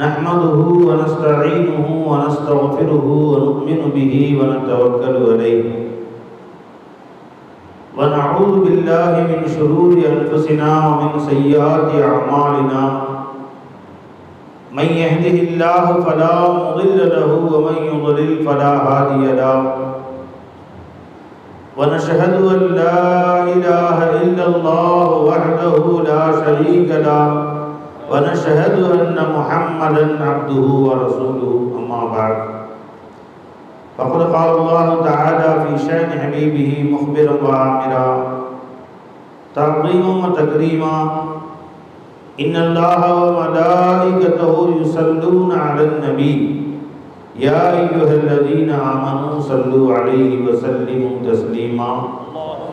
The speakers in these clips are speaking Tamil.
نحمده ونستعينه ونستغفره ونؤمن به ونتوكل عليه ونعوذ بالله من شرور أنفسنا ومن سيئات أعمالنا من يهده الله فلا مضل له ومن يضلل فلا هادي له ونشهد أن لا إله إلا الله وحده لا شريك له ونشهد أن محمدا عبده ورسوله أما بعد فقد قال الله تعالى في شأن حبيبه مخبرا وآمرا تعظيما وتكريما إن الله وملائكته يصلون على النبي يا أيها الذين آمنوا صلوا عليه وسلموا تسليما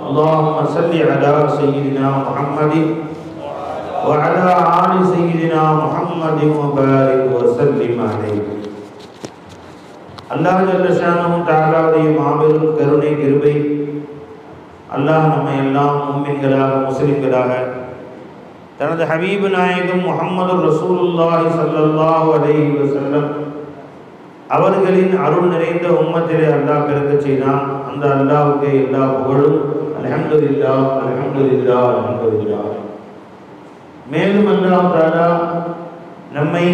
اللهم صل على سيدنا محمد وعلى آل سيدنا محمد وبارك وسلم عليه. அல்லாஹ் ஜல்ல ஷானஹு தஆலாவுடைய மாபெரும் கருணை கிருபை அல்லாஹ் நம்மை எல்லாம் முஃமின்களாக முஸ்லிம்களாக தனது ஹபீப் நாயகம் முஹம்மது ரசூலுல்லாஹி ஸல்லல்லாஹு அலைஹி வஸல்லம் அவர்களின் அருள் நிறைந்த உம்மத்திலே அல்லாஹ் பிறக்கச் செய்தான். அந்த அல்லாஹ்வுக்கு எல்லா புகழும். அல்ஹம்துலில்லாஹ் அல்ஹம்துலில்லாஹ் அல்ஹம்துலில்லாஹ். மேலும் அல்லாஹ் தஆலா நம்மை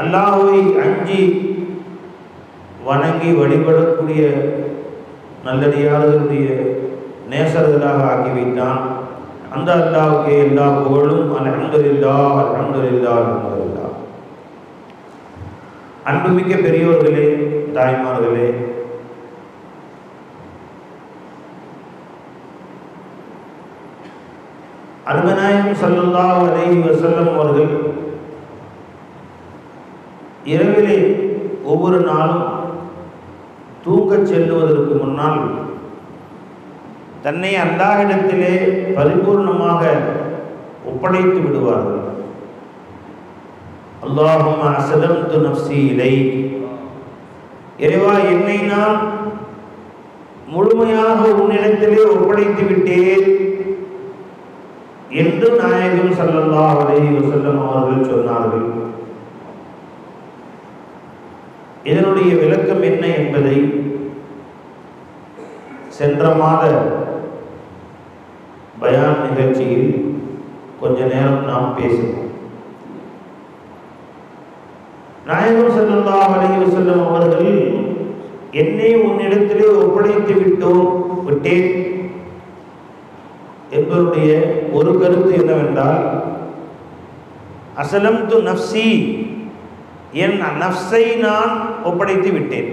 அல்லாஹ்வை அஞ்சி வணங்கி வழிபடக்கூடிய நல்லடியார்களுடைய நேசர்களாக ஆக்கி வைத்தான். அந்த அல்லாஹ்வுக்கு எல்லா புகழும். அல்ஹம்துலில்லாஹ் அல்ஹம்துலில்லாஹ் அல்ஹம்துலில்லாஹ். அன்புமிக்க பெரியோர்களே, தாய்மார்களே, அருமநாயகம் ஸல்லல்லாஹு அலைஹி வஸல்லம் அவர்கள் இரவிலே ஒவ்வொரு நாளும் தூங்கச் செல்லுவதற்கு முன்னால் தன்னை அல்லாஹ்விடத்திலே பரிபூர்ணமாக ஒப்படைத்து விடுவார்கள். அல்லாஹும்ம அஸ்லம்து நஃப்ஸி இலைக், இறைவா என்னை நான் முழுமையாக உன்னிடத்திலே ஒப்படைத்து விட்டேன் என்று நாயகம் ஸல்லல்லாஹு அலைஹி வஸல்லம் அவர்கள் சொன்னார்கள். இதனுடைய விளக்கம் என்ன என்பதை சென்ற மாத பயான் நிகழ்ச்சியில் கொஞ்ச நேரம் நாம் பேசுவோம். நாயகம் ஸல்லல்லாஹு அலைஹி வஸல்லம் அவர்கள் என்னை உன்னிடத்திலே ஒப்படைத்து விட்டேன் என்பதுடைய ஒரு கருத்து என்னவென்றால், அஸ்லம்து நஃப்ஸி, என் நஃப்ஸை நான் ஒப்படைத்து விட்டேன்.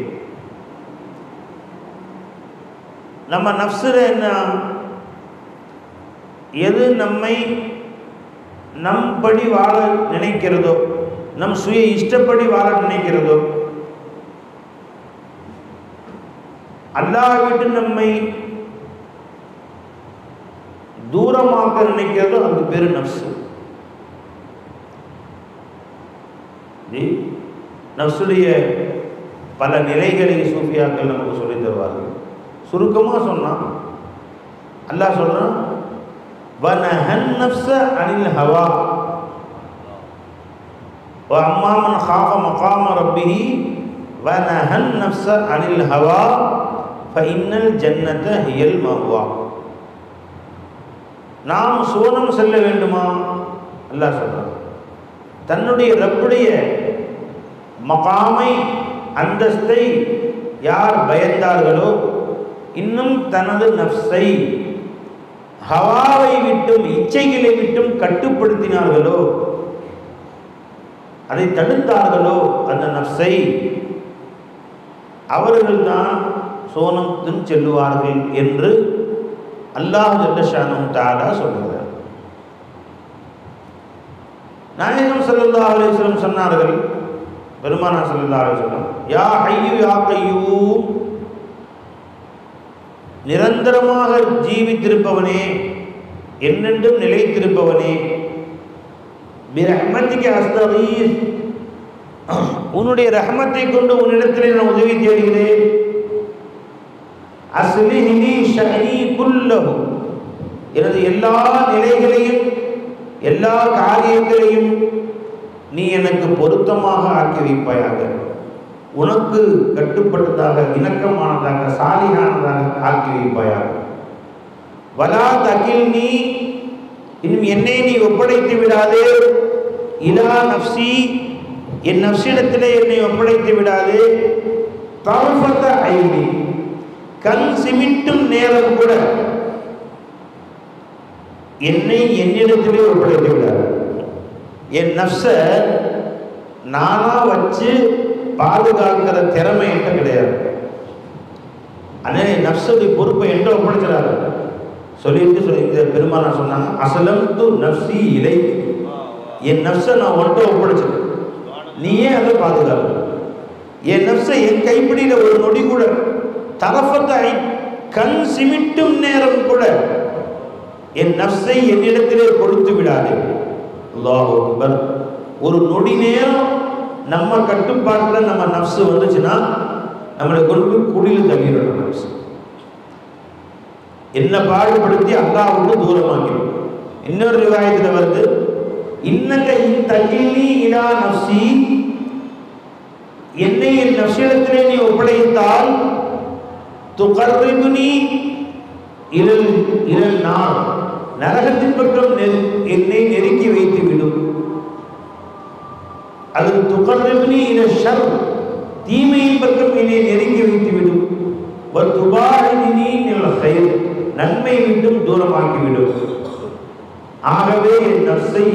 நம்ம நஃப்ஸில் என்ன, எது நம்மை நம்படி வாழ நினைக்கிறதோ, நம் சுய இஷ்டப்படி வாழ நினைக்கிறதோ, அல்லாஹ் விட்டு நம்மை தூரமாக்க நினைக்கிறதோ அதுக்கு பேரு நஃப்ஸ். நஃப்ஸுடைய பல நிலைகளை சூஃபியாக்கள் நமக்கு சொல்லித் தருவார்கள். சுருக்கமாக சொன்னான், அல்லாஹ் சொல்றான், வனஹன் நஃப்ஸ அனில் ஹவா வ அம்மா மன் காஃப மகாம ரப்பிஹி வனஹன் நஃப்ஸ அனில் ஹவா ஃபஇன்னல் ஜன்னத ஹியல் மஅவா. நாம் சுவனம் செல்ல வேண்டுமா? அல்லாஹ் சொல்றான், தன்னுடைய ரப்புடைய மகாமை அந்தஸ்தை யார் பயந்தார்களோ, இன்னும் தனது நஃப்ஸை ஹவாவை விட்டும் இச்சைகளை விட்டும் கட்டுப்படுத்தினார்களோ, அதை தடுத்தார்களோ, அந்த நஃப்ஸை அவர்கள்தான் சோனத்தின் செல்லுவார்கள் என்று அல்லாஹ் ஜல்ல ஷானஹு தஆலா சொல்கிறார். நாயகம் ஸல்லல்லாஹு அலைஹி வஸல்லம் சொன்னார்கள், பெருமானார் ஸல்லல்லாஹு அலைஹி வஸல்லம், யா ஹய்யு யா கய்யூம், நிரந்தரமாக ஜீவித்திருப்பவனே, என்னென்றும் நிலைத்திருப்பவனே, பிரஹ்மத்திக அஸ்தகீஸ், உன்னுடைய ரஹ்மத்தை கொண்டு உன்னிடத்திலே நான் உதவி தேடுகிறேன். அஸ்லிஹ்லி ஷஅனி குல்லஹு, எனது எல்லா நிலைகளையும் எல்லா காரியங்களையும் நீ எனக்கு பொருத்தமாக ஆக்கி வைப்பாயாக, உனக்கு கட்டுப்பட்டதாக, இணக்கமானதாக, சாலிகானதாக ஆக்கி வைப்பாயாக. வலா தகில்னி, இன்னும் என்னை நீ ஒப்படைத்து விடாதே, இலா நஃப்சி, என் நஃப்ஸிடத்திலே என்னை ஒப்படைத்து விடாதே, தர்ஃபத ஐனி, கண் சிமிட்டும் நேரம் கூட என்னை என்னிடத்திலே ஒப்படைத்து விடாது. என் நஃப்ஸை நானா வச்சு பாதுகாக்கிற திறமை என்கிட்ட கிடையாது. அதே நஃப்ஸுடைய பொறுப்பை என்கிட்ட ஒப்படைச்சிடாரு சொல்லிட்டு இந்த பெருமானா சொன்னாங்க, அசலம் து நஃப்சி இலை, என் நஃப்ஸை நான் உன்கிட்ட ஒப்படைச்சிட்டேன், நீயே அதை பாதுகாப்பு. என் நஃப்ஸை என் கைப்பிடியில் ஒரு நொடி கூட, தரஃபத்தை கண் சிமிட்டும் நேரம் கூட என் நஃப்ஸை என்னிடத்திலே கொடுத்து விடாதே. அல்லாஹு அக்பர். ஒரு நொடி நேரம் நம்ம கட்டுப்பாட்டில் நம்ம நஃப்ஸு வந்துச்சுன்னா நம்மளை கொண்டு குடியில் தள்ளிடணும். நஃப்ஸ் என்ன பாடுபடுத்தி அல்லாஹ்வுக்கு தூரமாக்கிடும். இன்னொரு ரிவாயத்தில் வருது, இன்னக இன் தகில்னி இலா நஃப்சி, என்னை என் நஃப்ஸிடத்திலே நீ ஒப்படைத்தால் துகர்ரிபுனி இலல் இலல் நார், நரகத்தின் பக்கம் என்னை நெருக்கி வைத்து விடும். அது துகர்ரிபுனி இலல் ஷர், தீமையின் பக்கம் என்னை நெருக்கி வைத்து விடும். வதுபாரினி இலல் கைர், நன்மை விட்டும் தூரமாக்கிவிடும். ஆகவே என் நஃப்ஸை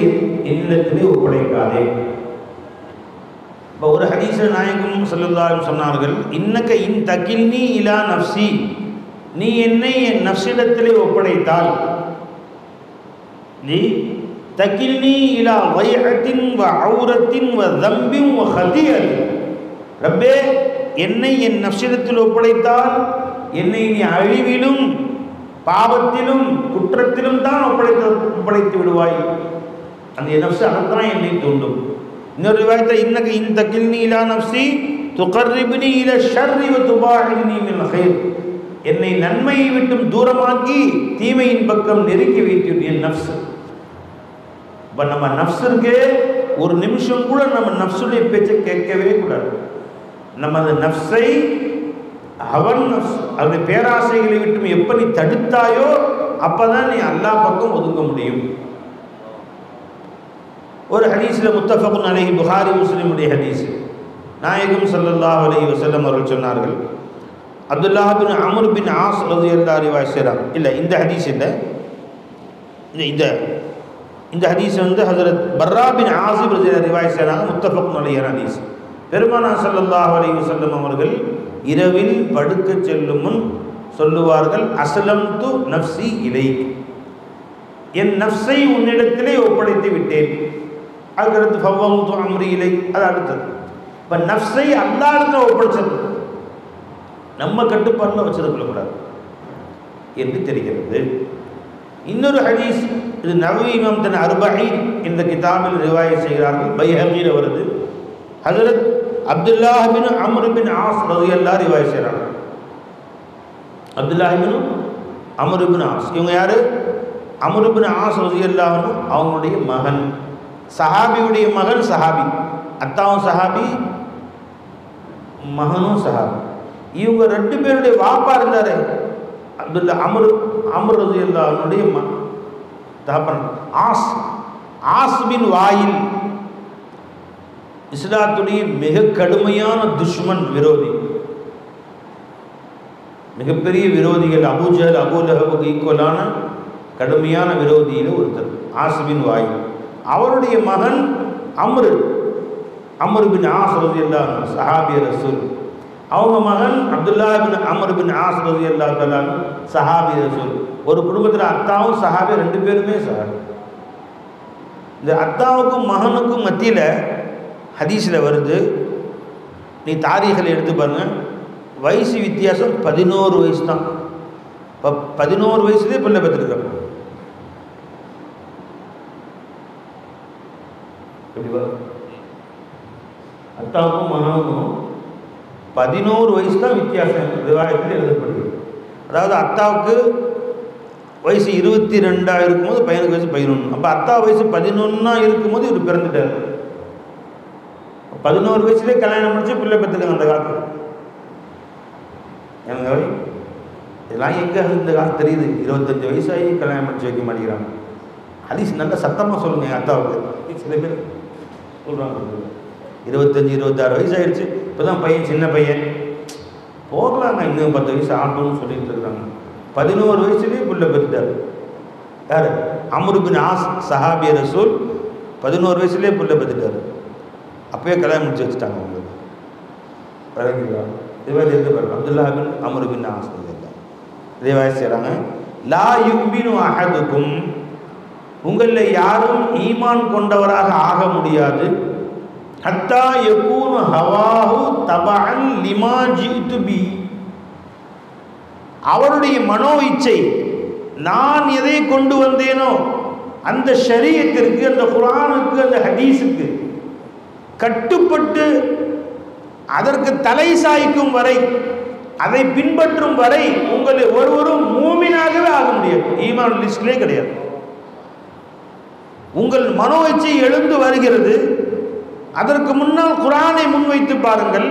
என்னிடத்திலே ஒப்படைக்காதே. இப்போ ஒரு ஹதீஸில் நாயகம் ஸல்லல்லாஹு அலைஹி சொன்னார்கள், இன்னக இன் தகில்னி இலா நஃப்சி, நீ என்னை என் நஃப்ஸிடத்திலே ஒப்படைத்தால், நீ தகில்னி இலா வைஅத்தின் வ ஔரத்தின் வ தம்பின் வ ஹதியத்தின், ரப்பே என்னை என் நஃப்ஸிடத்தில் ஒப்படைத்தால் என்னை நீ அழிவிலும் பாவத்திலும் குற்றத்திலும் தான் ஒப்படைத்து விடுவாய். அந்த நஃப்ஸ் அதைத்தான் என்னை தூண்டும். இன்னொரு ரிவாயத்தில் இன்னக இன் தகில்னி இலா நஃப்சி துகர்ரிபுனி இலா ஷர்ரி வ துபாஹினி மினல் கைர், என்னை நன்மையை விட்டும் தூரமாக்கி தீமையின் பக்கம் நெருக்கி வைத்து என் நஃப்ஸ். இப்போ நம்ம நஃப்ஸுக்கு ஒரு நிமிஷம் கூட நம்ம நஃப்ஸுடைய பேச்சை கேட்கவே கூடாது. நம்ம அந்த நஃப்ஸை அவன் நஃப்ஸ் அவனுடைய பேராசைகளை விட்டும் எப்போ நீ தடுத்தாயோ அப்போதான் நீ அல்லாஹ் பக்கம் ஒதுங்க முடியும். ஒரு ஹதீஸில் முத்தஃபகுன் அலைஹி, புகாரி முஸ்லிமுடைய ஹதீஸ், நாயகம் ஸல்லல்லாஹு அலைஹி வஸல்லம் அவர்கள் சொன்னார்கள், அப்துல்லாஹ் பின் அம்ர் பின் ஆஸ் ரலியல்லாஹு அன்ஹு ரிவாயத் செய்றாங்க. இல்லை, இந்த ஹதீஸ் இல்லை, இந்த ஹதீஸ் வந்து ஹஸரத் பர்ரா பின் ஆஸிப் ரலியல்லாஹு ரிவாயத் செய்றாங்க. முத்தஃபகுன் அலைஹி ஹதீஸ். பெருமானார் ஸல்லல்லாஹு அலைஹி வஸல்லம் அவர்கள் இரவில் படுக்க செல்லும் முன் சொல்லுவார்கள், அஸ்லம்து நஃப்ஸி இலைக், என் நஃப்ஸை உன்னிடத்திலே ஒப்படைத்து விட்டேன். அதுக்கடுத்து ஃபவ்வது அம்ரி இலைக், அது அடுத்தது. இப்போ நஃப்ஸை அல்லாஹ்விடம் ஒப்படைச்சது, நம்ம கட்டுப்பாட்டில் வச்சிருக்கக்கூடாது என்று தெரிகிறது. இன்னொரு ஹதீஸ், இது நவவி இமாம் தன் அர்பஈன் இந்த கிதாபில் ரிவாயத் செய்கிறார்கள், பைஹகியில் வருது. ஹஸரத் அப்துல்லாஹ் பின் அம்ர் பின் ஆஸ் ரலியல்லாஹு ரிவாயத் செய்கிறாங்க. அப்துல்லாஹ் பின் அம்ர் பின் ஆஸ், இவங்க யார்? அம்ர் பின் ஆஸ் ரலியல்லாஹு அன்ஹு அவங்களுடைய மகன், சஹாபியுடைய மகன், சஹாபி, அத்தாவும் சஹாபி, மகனும் சஹாபி. இவங்க ரெண்டு பேருடைய வாப்பா இருந்தார் அப்துல்லா அம்ர் ரலியல்லாஹு அன்ஹுடைய தகப்பன் ஆஸ் பின் வாயில், இஸ்லாத்துடைய மிக கடுமையான துஷ்மன், விரோதி, மிகப்பெரிய விரோதிகள். அபூஜஹல் அபூலஹபுக்கு ஈக்குவலான கடுமையான விரோதியில் ஒருத்தர் ஆஸ் பின் வாயில். அவருடைய மகன் அம்ர் பின் ஆஸ் ரலியல்லாஹு அன்ஹு, சஹாபி ரசூல். அவங்க மகன் அப்துல்லா பின் அம்ர் பின் ஆஸ் ரலியல்லாஹு அன்ஹு, சஹாபி ரசூல். ஒரு குடும்பத்தில் அத்தாவும் சஹாபி, ரெண்டு பேருமே சஹாபி. இந்த அத்தாவுக்கும் மகனுக்கும் மத்தியில் ஹதீஸில் வருது, நீ தாரீகளை எடுத்து பாருங்க, வயசு வித்தியாசம் 11 வயசு தான். இப்போ 11 வயசுலேயே பிள்ளை பெற்றிருக்காங்க. எப்படிப்பா? அத்தாவுக்கும் மகனுக்கும் 11 வயசு தான் வித்தியாசம் ரிவாயத்தில் எழுதப்படுகிறது. அதாவது அத்தாவுக்கு வயசு 22 இருக்கும்போது பையனுக்கு வயசு 11. அப்போ அத்தா வயசு 11 இருக்கும்போது இவர் பிறந்துட்டார். 11 வயசுலேயே கல்யாணம் முடிச்சு பிள்ளை பெற்றுக்காங்க அந்த காலத்தில். எனக்கு இதெல்லாம் எங்கே இந்த காலம் தெரியுது? 25 வயசாகி கல்யாணம் முடிச்சு வைக்க மாட்டேங்கிறாங்க. ஹதீஸ் நல்லா சத்தமாக சொல்லுங்க எங்கள் அத்தாவுக்கு. சில பேர் சொல்கிறாங்க 25-26 வயசு ஆயிடுச்சு, இப்போ தான் பையன் சின்ன பையன், போகலாங்க இன்னும் 10 வயசு ஆகணும்னு சொல்லிட்டு இருக்கிறாங்க. 11 வயசுலேயே பிள்ளை பெற்றுட்டார். யார்? அம்ரு பின் ஆஸ் சஹாபிய ரசூல் 11 வயசுலேயே பிள்ளை பெற்றுட்டார். அப்போயே கல்யாணம் முடிச்சு வச்சுட்டாங்க உங்களுக்கு. பழகிங்களா? ரிவாயத் இருக்கு பாருங்க. அப்துல்லா பின் அம்ரு பின் ஆஸ் ரிவாயத் செய்கிறாங்க, லா யுமினு அஹதுக்கும், உங்களில் யாரும் ஈமான் கொண்டவராக ஆக முடியாது, ஹத்தா யகூனு ஹவாஹு தபஅன் லிமா ஜிது பி, அவருடைய மனோ இச்சை நான் எதை கொண்டு வந்தேனோ அந்த ஷரீஅத்திற்கு, அந்த குர்ஆனுக்கு, அந்த ஹதீஸுக்கு கட்டுப்பட்டு அதற்கு தலை சாய்க்கும் வரை, அதை பின்பற்றும் வரை உங்களை ஒருவரும் மூமினாகவே ஆக முடியாது. ஈமான் லிஸ்ட்லே கிடையாது. உங்கள் மனோ இச்சை எழுந்து வருகிறது, அதற்கு முன்னால் குர்ஆனை முன்வைத்து பாருங்கள்,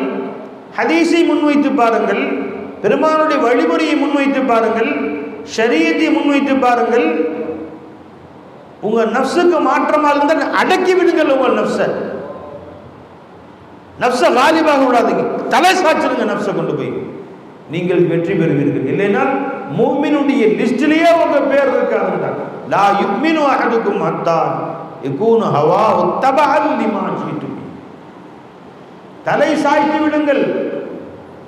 ஹதீஸை முன்வைத்து பாருங்கள், பெருமானுடைய வழிமுறையை முன்வைத்து பாருங்கள், ஷரீஅத்தை முன்வைத்து பாருங்கள். உங்கள் நஃப்ஸுக்கு மாற்றமாக இருந்தால் அடக்கி விடுங்கள். உங்கள் நஃப்ஸை காலிபாக விடாதீங்க, தலை சாச்சிருங்க நஃப்ஸை கொண்டு போய், நீங்கள் வெற்றி பெறுவீர்கள். இல்லைன்னா முஃமினுடைய லிஸ்டிலேயே உங்க பேர் இருக்காதுங்க. லா யுமினு அஹதுக்கும் ஹத்தா யகூனு ஹவாஹு தபஅன் லிமா ஜிது பி, தலை சாய்த்து விடுங்கள்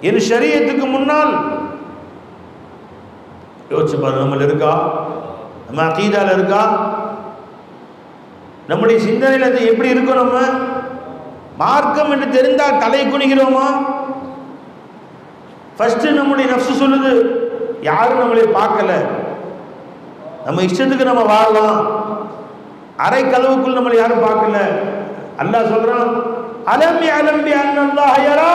என் ஷரீஅத்துக்கு முன்னால். யோசிச்சு பாருங்க, நம்மள இருக்கா? நம்ம அகீதால இருக்கா? நம்முடைய சிந்தனையில் அது எப்படி இருக்கும்? நம்ம மார்க்கம் என்று தெரிந்தால் தலை குனிகிறோமா? ஃபர்ஸ்ட் நம்முடைய நஃப்ஸ் சொல்லுது, யாரும் நம்மளை பார்க்கல, நம்ம இஷ்டத்துக்கு நம்ம வாழலாம், அரை கதவுக்குள் நம்மளை யாரும் பார்க்கல. அல்லாஹ் சொல்றான், அலம் யஅலம் பி அன்னல்லாஹ யரா,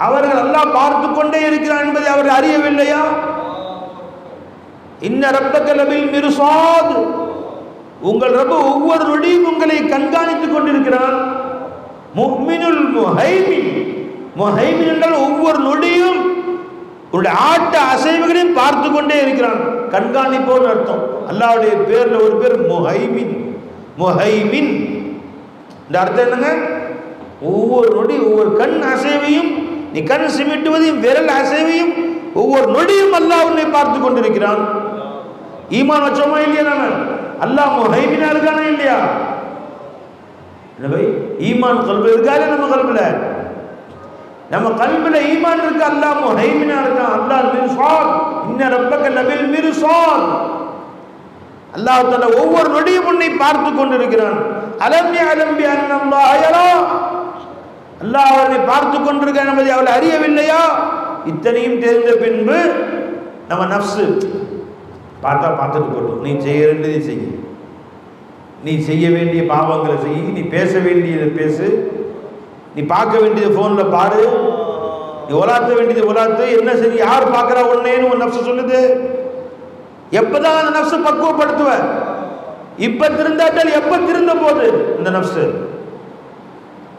அவர்கள் அல்லாஹ் பார்த்து கொண்டே இருக்கிறான் என்பதை அவர்கள் அறியவில்லையா? இன்ன ரப்பக லபில் மிர்சாத், உங்கள் ரப்பு ஒவ்வொரு நொடியும் உங்களை கண்காணித்துக் கொண்டிருக்கிறான். முஃமினுல் முஹைமின், முஹைமின் என்றால் ஒவ்வொரு நொடியும் உங்களுடைய ஆட்ட அசைவுகளையும் பார்த்து கொண்டே இருக்கிறான். கண்காணிப்போன்னு அர்த்தம். அல்லாஹ்வுடைய பேர்ல ஒரு பேர் முஹைமின். முஹைமின் இந்த அர்த்தம் என்னங்க? ஒவ்வொரு நொடி, ஒவ்வொரு கண் அசைவையும், நீ கண் சிமிட்டுவதையும், விரல் அசைவையும், ஒவ்வொரு நொடியும் அல்லாஹ் உன்னை பார்த்து கொண்டிருக்கிறான். ஈமான் வச்சோமா இல்லையா? நாம அல்லாஹ் முஹைமினா இருக்கானா இல்லையா? ஈமான் கல்பில் இருக்கா இல்லையா? நம்ம கல்பில், நம்ம கல்பில் ஈமான் இருக்கு, அல்லாஹ் முஹைமினா இருக்கான். அல்லாஹ் மிர்சாத், இன்ன ரப்பக லபில் மிர்சாத், அல்லாஹ் தஆலா ஒவ்வொரு நொடியும் உன்னை பார்த்து கொண்டிருக்கிறான். அலம் யஅலம் பி அன்னல்லாஹ யரா, அல்லாஹ் அவனை பார்த்து கொண்டிருக்கான் என்பதை அவள் அறியவில்லையா? இத்தனையும் தெரிந்த பின்பு நம்ம நஃப்ஸ் பார்த்தா பார்த்துட்டு போட்டோம், நீ செய்ய வேண்டியதை செய்ய, நீ செய்ய வேண்டிய பாவங்களை செய்ய, நீ பேச வேண்டியதை பேசு, நீ பார்க்க வேண்டியது ஃபோனில் பாரு, நீ உலாத்த வேண்டியது உலாத்து, என்ன சரி யார் பார்க்குறா உன்னைன்னு ஒரு நஃப்ஸ் சொல்லுது. எப்பதான் அந்த நஃப்ஸை பக்குவப்படுத்துவ? இப்ப திருந்தாட்டால் எப்ப திருந்த போது இந்த நஃப்ஸ்?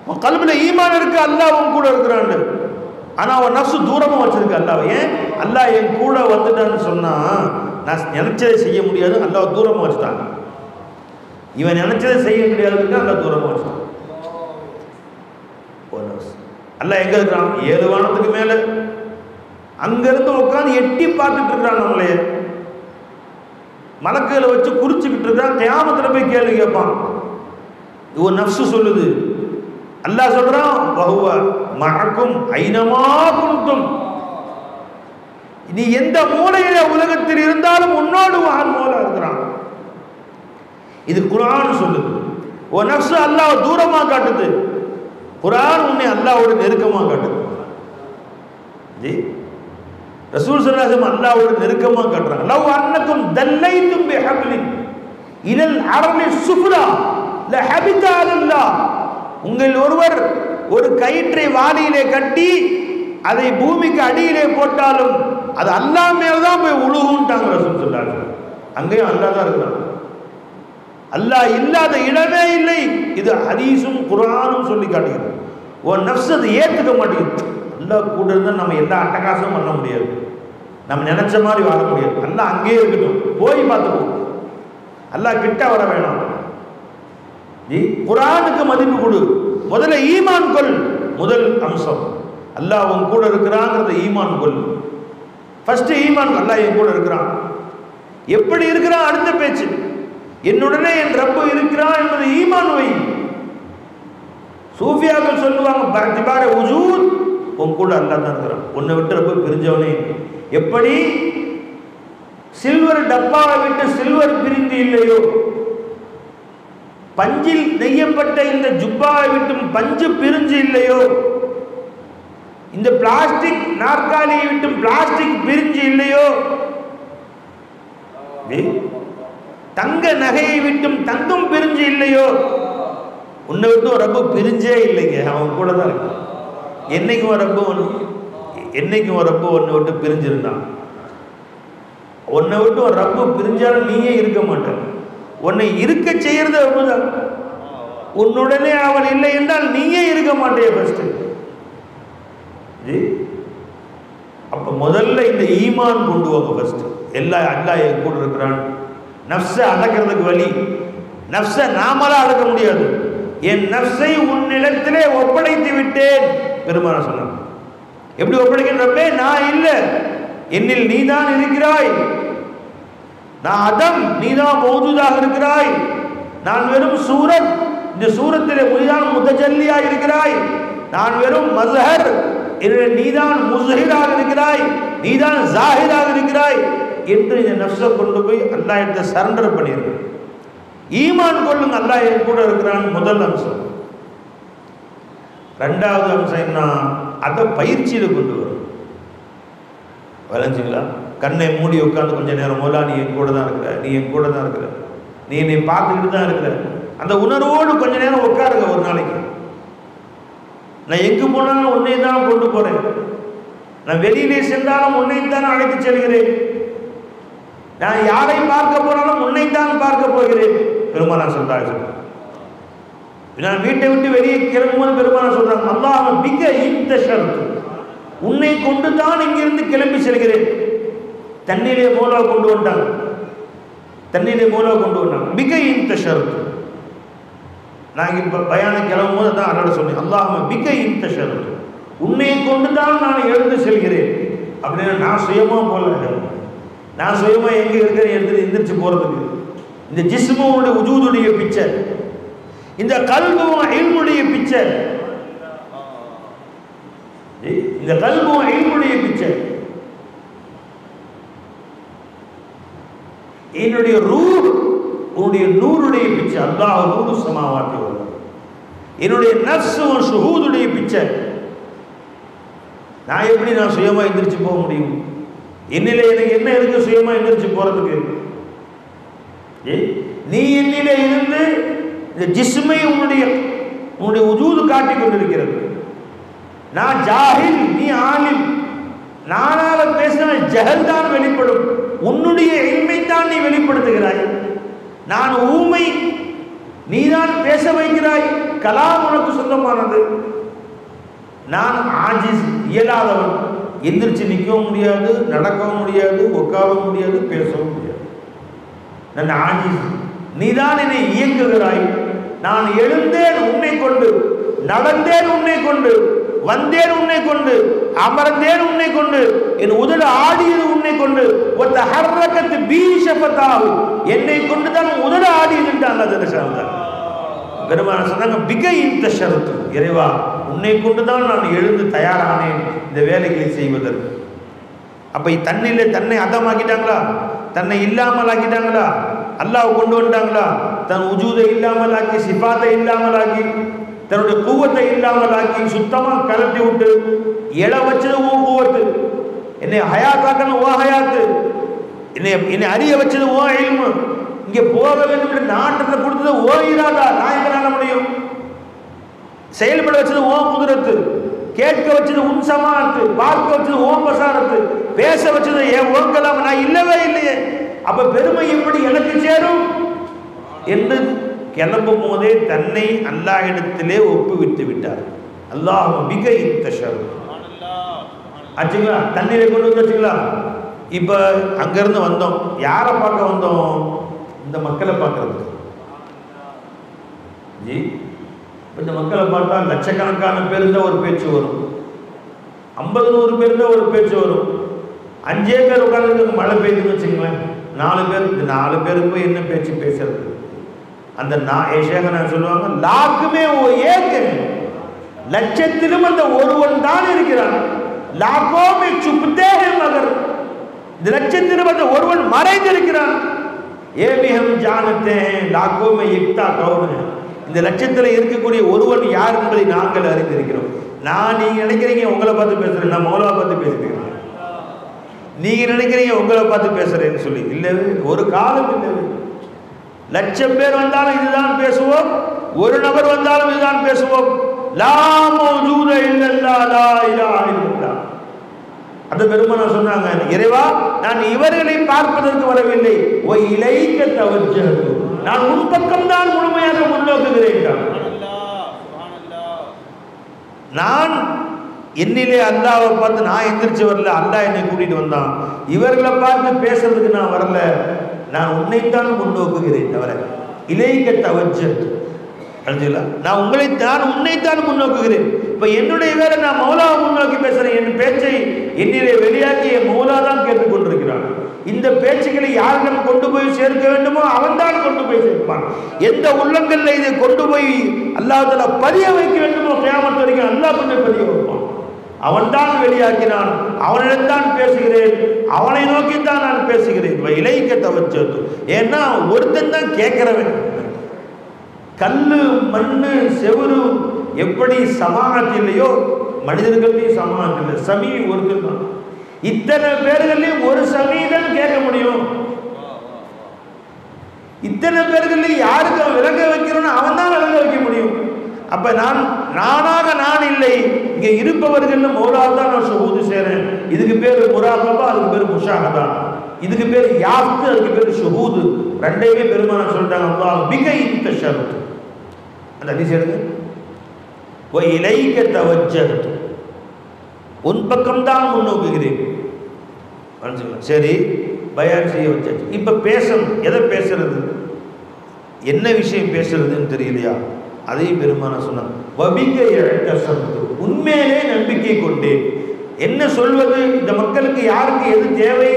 உன் கல்வில ஈமான் இருக்கு, அல்லாஹ் உன் கூட இருக்கிறான், ஆனா அவன் நஃப்ஸ் தூரமா வச்சிருக்க அல்லாஹ். ஏன்? அல்லாஹ் என் கூட வந்துட்டான்னு சொன்னா நான் நினைச்சதை செய்ய முடியாது, அல்லாஹ் தூரமா வச்சுட்டான். இவன் நினைச்சதை செய்ய முடியாதுன்னு அல்லாஹ் தூரமா வச்சுட்டான். அல்லாஹ் எங்க இருக்கிறான்? 7 வானத்துக்கு மேல, அங்கிருந்து உட்காந்து எட்டி பார்த்துட்டு இருக்கிறான். நம்மளைய மலக்குகளை வச்சு குறிச்சுக்கிட்டு இருக்கான். கியாமத்துல போய் கேள்வி கேட்பான். இவன் நஃப்ஸ் சொல்லுது. அல்லாஹ் சொல்றான், வஹுவ மஅக்கும் ஐனமா குன்தும், நீ எந்த மூலையில உலகத்தில் இருந்தாலும் உன்னோடு மூல இருக்கிறான். இது குர்ஆன் சொல்லுது. உன் நஃப்ஸ் அல்லாஹ் தூரமா காட்டுது, குர்ஆன் உன்னை அல்லாஹ்வோட நெருக்கமா காட்டுது. ஜி ரசூல் ஸல்லல்லாஹு அலைஹி வஸல்லம் அல்லாஹ்வோட நெருக்கமா காட்டுறாங்க. லவ் அன்னக்கும் தல்லைதும் பிஹப்லின் இலல் அர்லி சுஃப்லா லஹபித அலல்லாஹ், உங்கள் ஒருவர் ஒரு கயிற்றை வாளியிலே கட்டி அதை பூமிக்கு அடியிலே போட்டாலும் அது அல்லாஹ் மேல தான் போய் உழுகுன்ட்டாங்க ரசூல் சொல்றாங்க. அங்கேயும் அல்லாஹ் தான் இருக்கிறான். அல்லாஹ் இல்லாத இடமே இல்லை. இது ஹதீஸும் குர்ஆனும் சொல்லி காட்டுகிறது. உன் நஃப்ஸ் அதை ஏற்றுக்க மாட்டேங்குது. அல்லாஹ் கூட இருந்தால் நம்ம எல்லா அட்டகாசமும் பண்ண முடியாது, நம்ம நினைச்ச மாதிரி வாழ முடியாது. அல்லாஹ் அங்கேயே இருக்கட்டும், போய் பார்த்துக்கோ. அல்லாஹ் கிட்ட வர வேணாம். குர்ஆனுக்கு மதிப்பு கொடு. முதல்ல ஈமான் கொள். முதல் அம்சம் அல்லாஹ் உன் கூட இருக்கிறாங்கிறத ஈமான் கொள். ஃபர்ஸ்ட் ஈமான், அல்லாஹ் என் கூட இருக்கிறான். எப்படி இருக்கிறான் அடுத்த பேச்சு. என்னுடனே என் ரப்பு இருக்கிறான் என்பது ஈமான் வை. சூஃபியாக்கள் சொல்லுவாங்க பர்திபார வஜூத், உன் கூட அல்லாஹ் தான் இருக்கிறான், உன்னை விட்டு ரப்பு பிரிஞ்சவனே. எப்படி சில்வர் டப்பாவை விட்டு சில்வர் பிரிந்து இல்லையோ, பஞ்சில் நெய்யப்பட்ட இந்த ஜுப்பாவை விட்டும் பஞ்சு பிரிஞ்சு இல்லையோ, இந்த பிளாஸ்டிக் நாற்காலியை விட்டும் பிளாஸ்டிக் பிரிஞ்சு இல்லையோ, தங்க நகையை விட்டும் தங்கம் பிரிஞ்சு இல்லையோ, உன்னை விட்டு ஒரு ரப்பு பிரிஞ்சே இல்லைங்க, அவன் கூட தான் இருக்கு. என்னைக்கும் ஒரு ரப்பு உன்னை விட்டு பிரிஞ்சிருந்தான். உன்னை விட்டு ஒரு ரப்பு பிரிஞ்சாலும் நீயே இருக்க மாட்டேன். உன்னை இருக்க செய்யறது அப்படிதான். உன்னுடனே அவன் இல்லை என்றால் நீயே இருக்க மாட்டே. ஃபர்ஸ்ட் அப்ப முதல்ல இந்த ஈமான் கொண்டு வாங்க. ஃபர்ஸ்ட் எல்லாம் அல்லாஹ் என் கூட இருக்கிறான். நஃப்ஸை அடக்கிறதுக்கு வழி, நஃப்ஸை நாமளா அடக்க முடியாது. என் நஃப்ஸை உன்னிடத்திலே ஒப்படைத்து விட்டேன் பெருமானார் சொன்னார். எப்படி ஒப்படைக்கின்றப்பே, நான் இல்லை, என்னில் நீதான் இருக்கிறாய். நான் அதம், நீதான் மௌஜூதாக இருக்கிறாய். நான் வெறும் சூரத், இந்த சூரத்திலே நீதான் முதஜல்லியா இருக்கிறாய். நான் வெறும் மஸ்ஹர், நீதான் முஸ்ஹிராக இருக்கிறாய், நீதான் ஜாஹிராக இருக்கிறாய் என்று இந்த நஃப்ஸை கொண்டு போய் அல்லாஹ் இடத்தை சரண்டர் பண்ணிடுங்க. ஈமான் கொள்ளுங்க, அல்லாஹ் என் கூட இருக்கிறான். முதல் அம்சம். ரெண்டாவது அம்சம் என்ன, அதை பயிற்சியில் கொண்டு வரும். வளைஞ்சிங்களா, கண்ணை மூடி உட்காந்து கொஞ்சம் நேரம் போல நீ என் கூட தான் இருக்கிற, நீ என் கூட தான் இருக்கிற, நீ என்னை பார்த்துக்கிட்டு தான் இருக்கிற, அந்த உணர்வோடு கொஞ்ச நேரம் உட்காருங்க. ஒரு நாளைக்கு நான் எங்கு போனாலும் உன்னை தான் கொண்டு போறேன், நான் வெளியிலே சென்றாலும் உன்னை தான் அழைத்து செல்கிறேன், நான் யாரை பார்க்க போனாலும் உன்னை தான் பார்க்க போகிறேன். பெருமானார் சொல்றாங்க. நான் வீட்டை விட்டு வெளியே கிளம்பும்போது பெருமானார் சொல்றாங்க, அல்லாஹ் மிக இந்த ஷர்த், உன்னை கொண்டு தான் இங்கிருந்து கிளம்பி செல்கிறேன். தண்ணீரே மூலா கொண்டு வந்தாங்க, தண்ணீரே மூலா கொண்டு வந்தாங்க. மிக இந்த ஷர்த். நான் இப்போ பயானம் கிளம்பும் போது தான் அல்லாஹ் சொன்னேன், அல்லாஹ் மிக இந்த ஷர்த், உன்னை கொண்டு தான் நான் எழுந்து செல்கிறேன். அப்படின்னா நான் சுயமா போல, நான் சுயமா எங்க இருக்கிறேன் எடுத்து எந்திரிச்சு போறதுக்கு. இந்த ஜிஸ்முடைய உஜூதுடைய பிக்சர், இந்த கல்பும் இல்முடைய பிக்சர், இந்த கல்பும் இல்முடைய பிக்சர், என்னுடைய ரூஹ் உன்னுடைய நூறுடைய பிக்சர். அல்லாஹ் நூறு சமாவாத்தி வரும். என்னுடைய நஃப்ஸ் ஷுஹூதுடைய பிக்சர். நான் எப்படி நான் சுயமா எந்திரிச்சு போக முடியும்? என்னிலே எனக்கு என்ன இருக்கு சுயமா எந்திரிச்சு போறதுக்கு? நீ என்னிலே இருந்து இந்த ஜிஸ்மை உன்னுடைய உஜூது காட்டிக் கொண்டிருக்கிறது. நான் ஜாஹில், நீ ஆலிம். நானால பேசின ஜஹல் தான் வெளிப்படும், உன்னுடைய இல்மை தான் நீ வெளிப்படுத்துகிறாய். நான் ஊமை, நீதான் பேச வைக்கிறாய். கலாம் உனக்கு சொந்தமானது. நான் ஆஜிஸ், இயலாதவன். எந்திரிச்சு நிற்கவும் முடியாது, நடக்கவும் முடியாது, உட்காரவும் முடியாது, பேசவும் முடியாது. நான் ஆஜிஸ், நீதான் என்னை இயக்குகிறாய். நான் எழுந்தேன் உன்னை கொண்டு, நடந்தேன் உன்னை கொண்டு, வந்தேன் உன்னை கொண்டு, அமர்ந்தேன் உன்னை கொண்டு, என் உதடு ஆடியது உன்னை கொண்டு, ஒத்த ஹர்ரகத்து பீஷபத்தாவு, என்னை கொண்டு தான் உதடு ஆடியதுன்றாங்க. பெருமானார் சொன்னாங்க, பிக இந்த ஷரத்து, இறைவா உன்னை கொண்டு தான் நான் எழுந்து தயாரானேன் இந்த வேலைகளை செய்வதற்கு. அப்ப தன்னிலே தன்னை அதமாக்கிட்டாங்களா? தன்னை இல்லாமல் ஆக்கிட்டாங்களா? அல்லாஹ் கொண்டு வந்துட்டாங்களா? தன் உஜூதை இல்லாமல் ஆக்கி, சிபாத்தை இல்லாமல் ஆக்கி, தன்னுடைய கூவத்தை இல்லாமல் ஆக்கி, சுத்தமாக கலட்டி விட்டு எழ வச்சது ஓ கூவத்து, என்னை ஹயாத்தாக்கணும் ஓ ஹயாத்து, என்னை அறிய வச்சது ஓ இல்மு, இங்கே போக வேண்டும் என்று நாட்டத்தை கொடுத்தது ஓ இராதா, நான் எங்களால முடியும், செயல்பட வச்சது ஓ குதிரத்து, கேட்க வச்சது உன் சமாத்து, பார்க்க வச்சது ஓம் பசாரத்து, பேச வச்சது ஏன் ஓங்கலாம், நான் இல்லவே இல்லையே, அப்ப பெருமை எப்படி எனக்கு சேரும் என்று கிளம்பும் போதே தன்னை அல்லாஹ்விடத்திலே ஒப்புவித்து விட்டார். அல்லாஹ் மிக இன்தஷர் ஆச்சுங்களா, தண்ணீரை கொண்டு வந்து வச்சுங்களா. இப்போ அங்கேருந்து வந்தோம், யாரை பார்க்க வந்தோம்? இந்த மக்களை பார்க்கறதுக்கு. ஜி இந்த மக்களை பார்த்தா லட்சக்கணக்கான பேர் இருந்தால் ஒரு பேச்சு வரும், 50-100 பேர் இருந்தால் ஒரு பேச்சு வரும். 5 பேர் உட்காந்துருக்கு, மழை பெய்யுதுன்னு வச்சுங்களேன், 4 பேர், இந்த 4 பேருக்கு போய் என்ன பேச்சு பேசுறது? அந்த நான் சொல்லுவாங்க, லாக்குமே ஏக லட்சத்திலும் அந்த ஒருவன் தான் இருக்கிறான். லாக்கோமே சுப்தே மகர், இந்த லட்சத்திலும் அந்த ஒருவன் மறைந்திருக்கிறான். ஏபிஹம் ஜானத்தே லாக்கோமே இக்தா கவுன, இந்த லட்சத்தில் இருக்கக்கூடிய ஒருவன் யார் என்பதை நாங்கள் அறிந்திருக்கிறோம். நீங்க நினைக்கிறீங்க உங்களை பார்த்து பேசுறேன், நான் மௌலா பார்த்து பேசுறேன், நீங்க நினைக்கிறீங்க உங்களை பார்த்து பேசுறேன்னு சொல்லி இல்லவே, ஒரு காலம் இல்லவே. 1,00,000 பேர் வந்தாலும் இதுதான் பேசுவோம், ஒரு நபர் வந்தாலும் இதுதான் பேசுவோம். லா மௌஜூத இல்லல்லாஹ் லா இலாஹ இல்லல்லாஹ். அந்த பெருமானார் சொன்னாங்க, இறைவா நான் இவர்களை பார்ப்பதற்கு வரவில்லை, வ இலைக தவஜ்ஜஹது, நான் உன் பக்கம் தான் முழுமையாக முன்னோக்குகிறேன். நான் என்னிலே அல்லாஹ்வை பார்த்து நான் எந்திரிச்சு வரல, அல்லாஹ் என்னை கூட்டிட்டு வந்தான். இவர்களை பார்த்து பேசுறதுக்கு நான் வரல, நான் உன்னைத்தான் முன்னோக்குகிறேன் தவிர இலைக தவஜ்ஜஹது, நான் உன்னைத்தான் முன்னோக்குகிறேன். இப்ப என்னுடைய வேலை, நான் மௌலாவை முன்னோக்கி பேசுறேன். என் பேச்சை என்னிலே வெளியாக்கிய மௌலா தான் கேட்டுக்கொண்டிருக்கிறான். இந்த பேச்சுக்களை யாரிடம் கொண்டு போய் சேர்க்க வேண்டுமோ அவன் தான் கொண்டு போய் சேர்ப்பான். எந்த உள்ளங்கள்ல இதை கொண்டு போய் அல்லாஹ் தஆலா பதிய வைக்க வேண்டுமோ கியாமத் வரைக்கும் அல்லாஹ் கொண்டு பதிய வைப்பான். அவன் தான் வெளியாக்கினான், அவனிடத்தான் பேசுகிறேன், அவனை நோக்கித்தான் நான் பேசுகிறேன். இலைக்க தவஜ்ஜஹது, ஏன்னா ஒருத்தன் தான் கேட்கிறவன். கல்லு மண்ணு செவுரு எப்படி சமானத்து இல்லையோ, மனிதர்களையும் சமானத்து இல்லை. சமீ ஒருத்தர் தான். இத்தனை பேர்களையும் ஒரு சமீதான் கேட்க முடியும். இத்தனை பேர்களையும் யாருக்கு விளங்க வைக்கிறோன்னு அவன் தான் விளங்க வைக்க முடியும். அப்ப நானாக நான் இல்லை, இங்க இருப்பவர்கள் மௌலா தான் நான் ஷுஹூது செய்றேன். இதுக்கு பேர் முராகபா, அதுக்கு பேர் முஷாஹதா, இதுக்கு பேர் யாஃப்து, அதுக்கு பேர் ஷுஹூது. ரெண்டையுமே பெருமானார் சொல்லிட்டாங்க. அல்லாஹ் மிக இன்தஷர். அந்த ஹதீஸ் எடுங்க, வ இலைக தவஜ்ஜஹது, உன் பக்கம் தான் முன்னோக்குகிறேன். சரி, பயான் செய்ய வச்சாச்சு. இப்ப பேசணும், எதை பேசுறது, என்ன விஷயம் பேசுறதுன்னு தெரியலையா? அதையும் பெருமானார் சொன்னாங்க, வபிக இஅ்தஸம்து, உண்மையிலே நம்பிக்கை கொண்டேன். என்ன சொல்வது, இந்த மக்களுக்கு யாருக்கு எது தேவை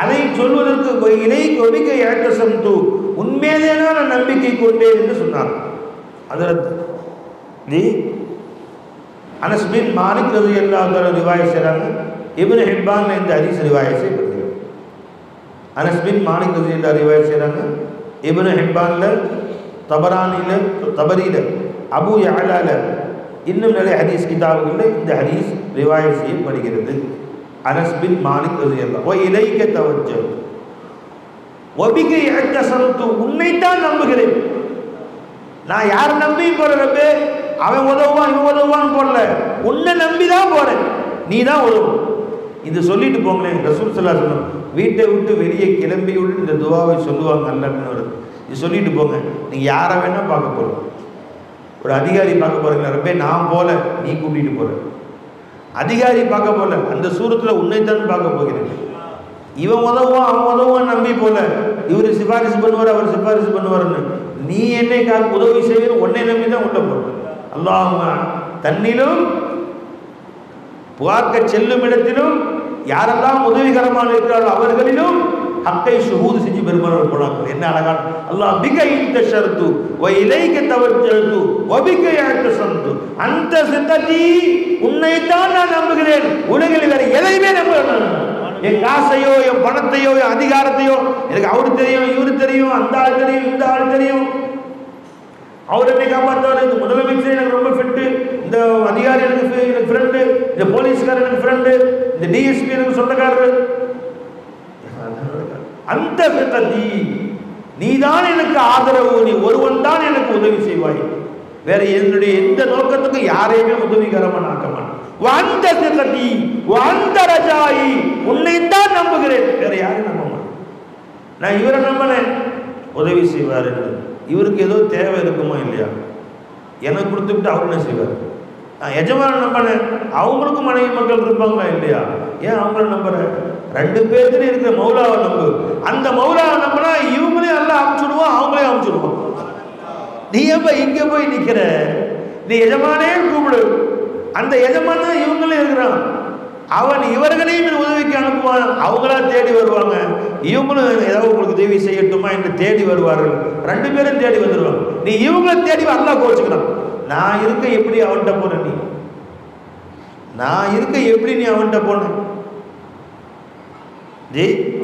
அதை சொல்வதற்கு இலைக வபிக இஅ்தஸம்து, உண்மையிலே நான் நம்பிக்கை கொண்டேன் என்று சொன்னார். ஹஜ்ரத் அனஸ் பின் மாலிக் ரலியல்லாஹு அன்ஹு ரிவாயத் செய்றாங்க. இப்னு ஹிப்பான் இந்த ஹதீஸ் ரிவாயத் செய்யப்படுகிறது. அனஸ் பின் மாலிக் ரலியல்லாஹு ரிவாயத் செய்றாங்க. இப்னு ஹிப்பான்ல, தபரானில, தபரில, அபு யஅலால, இன்னும் நிறைய ஹதீஸ் கிதாபுகளில் இந்த ஹதீஸ் ரிவாயத் செய்யப்படுகிறது. அனஸ் பின் மாலிக் ரலியல்லாஹு, வ இலைக தவஜ்ஜஹு வ பிக இஅ்தஸம்து, உன்னைத்தான் நம்புகிறேன். நான் யார் நம்பியும் போற ரப்பே, அவன் உதவுவான் இவன் உதவுவான்னு போடல, உன்னை நம்பி தான் போறேன், நீ தான் உதவும். இது சொல்லிட்டு போங்களேன். ரசூல் ஸல்லல்லாஹு அலைஹி வஸல்லம் வீட்டை விட்டு வெளியே கிளம்பியுடன் இந்த துவாவை சொல்லுவாங்க. அல்லாஹ்னு வருது, இது சொல்லிட்டு போங்க. நீங்கள் யாரை வேணால் பார்க்க போகிறோம், ஒரு அதிகாரி பார்க்க போகிறீங்களா, ரப்பே நான் போல, நீ கூட்டிகிட்டு போகிற. அதிகாரி பார்க்க போல, அந்த சூரத்தில் உன்னைத்தான் பார்க்க போகிறேன். இவன் உதவுவான் அவன் உதவுவான் நம்பி போல, இவர் சிபாரிசு பண்ணுவார் அவர் சிபாரிசு பண்ணுவார்னு நீ என்னை உதவி செய்யணும், உன்னை நம்பி தான் உள்ள போற. அல்லாஹும்ம தன்னிலும் புகார்க்க செல்லும் இடத்திலும் யாரெல்லாம் உதவிகரமாக இருக்கிறாரோ அவர்களிலும் ஹக்கை ஷுஹூது செஞ்சு பெருமானார் போனாங்க. என்ன அழகான அல்லாஹ் பிக இன்தஷர்து வ இலைக தவஜ்ஜஹது வ பிக இஅ்தஸம்து அந்த சித்ததி, உன்னைத்தான் நான் நம்புகிறேன், உலகில் வேற எதையுமே நம்புகிறேன். என் காசையோ என் பணத்தையோ என் அதிகாரத்தையோ, எனக்கு அவரு தெரியும் இவரு தெரியும் அந்த ஆள் தெரியும் இந்த ஆள் தெரியும், அவர் என்னை காப்பாற்றுவார், இந்த முதலமைச்சர் எனக்கு ரொம்ப ஃபிட்டு, இந்த அதிகாரி எனக்கு ஃப்ரெண்டு, இந்த போலீஸ்காரர் எனக்கு ஃப்ரெண்டு, இந்த டிஎஸ்பி எனக்கு சொந்தக்காரர். அந்த சித்ததி, நீதான் எனக்கு ஆதரவு, நீ ஒருவன் தான் எனக்கு உதவி செய்வாய், வேற என்னுடைய எந்த நோக்கத்துக்கும் யாரையுமே உதவிகரமாக ஆக்க மாட்டேன். வந்த சிகதி வந்த ரஜாயி, உன்னைத்தான் நம்புகிறேன், வேற யாரும் நம்ப மாட்டேன். நான் இவரை நம்பினேன் உதவி செய்வார் என்று. இவருக்கு ஏதோ தேவை இருக்குமா இல்லையா, எனக்கு கொடுத்துட்டு அவர் என்ன செய்வார்? நான் எஜமான நம்பினேன், அவங்களுக்கும் மனைவி மக்கள் இருப்பாங்களா இல்லையா, ஏன் அவங்கள நம்புறேன்? 2 பேர்த்துலையும் இருக்கிற மௌலாவை நம்பு. அந்த மௌலாவை நம்பினா இவங்களையும் எல்லாம் அமுச்சுடுவோம், அவங்களையும் அமுச்சுடுவோம். நீ எப்ப இங்க போய் நிக்கிற? நீ எஜமானே கூப்பிடு, அந்த எஜமான இவங்களே இருக்கிறான், அவன் இவர்களையும் உதவிக்கு அனுப்புவான், அவங்களா தேடி வருவாங்க, இவங்களும் ஏதாவது உங்களுக்கு உதவி செய்யட்டுமா என்று தேடி வருவார்கள். 2 பேரும் தேடி வந்துடுவாங்க. நீ இவங்களை தேடி அல்லாஹ் கோச்சுக்கிறான். நான் இருக்க எப்படி அவன்கிட்ட போன? நான் இருக்க எப்படி நீ அவன்கிட்ட போன?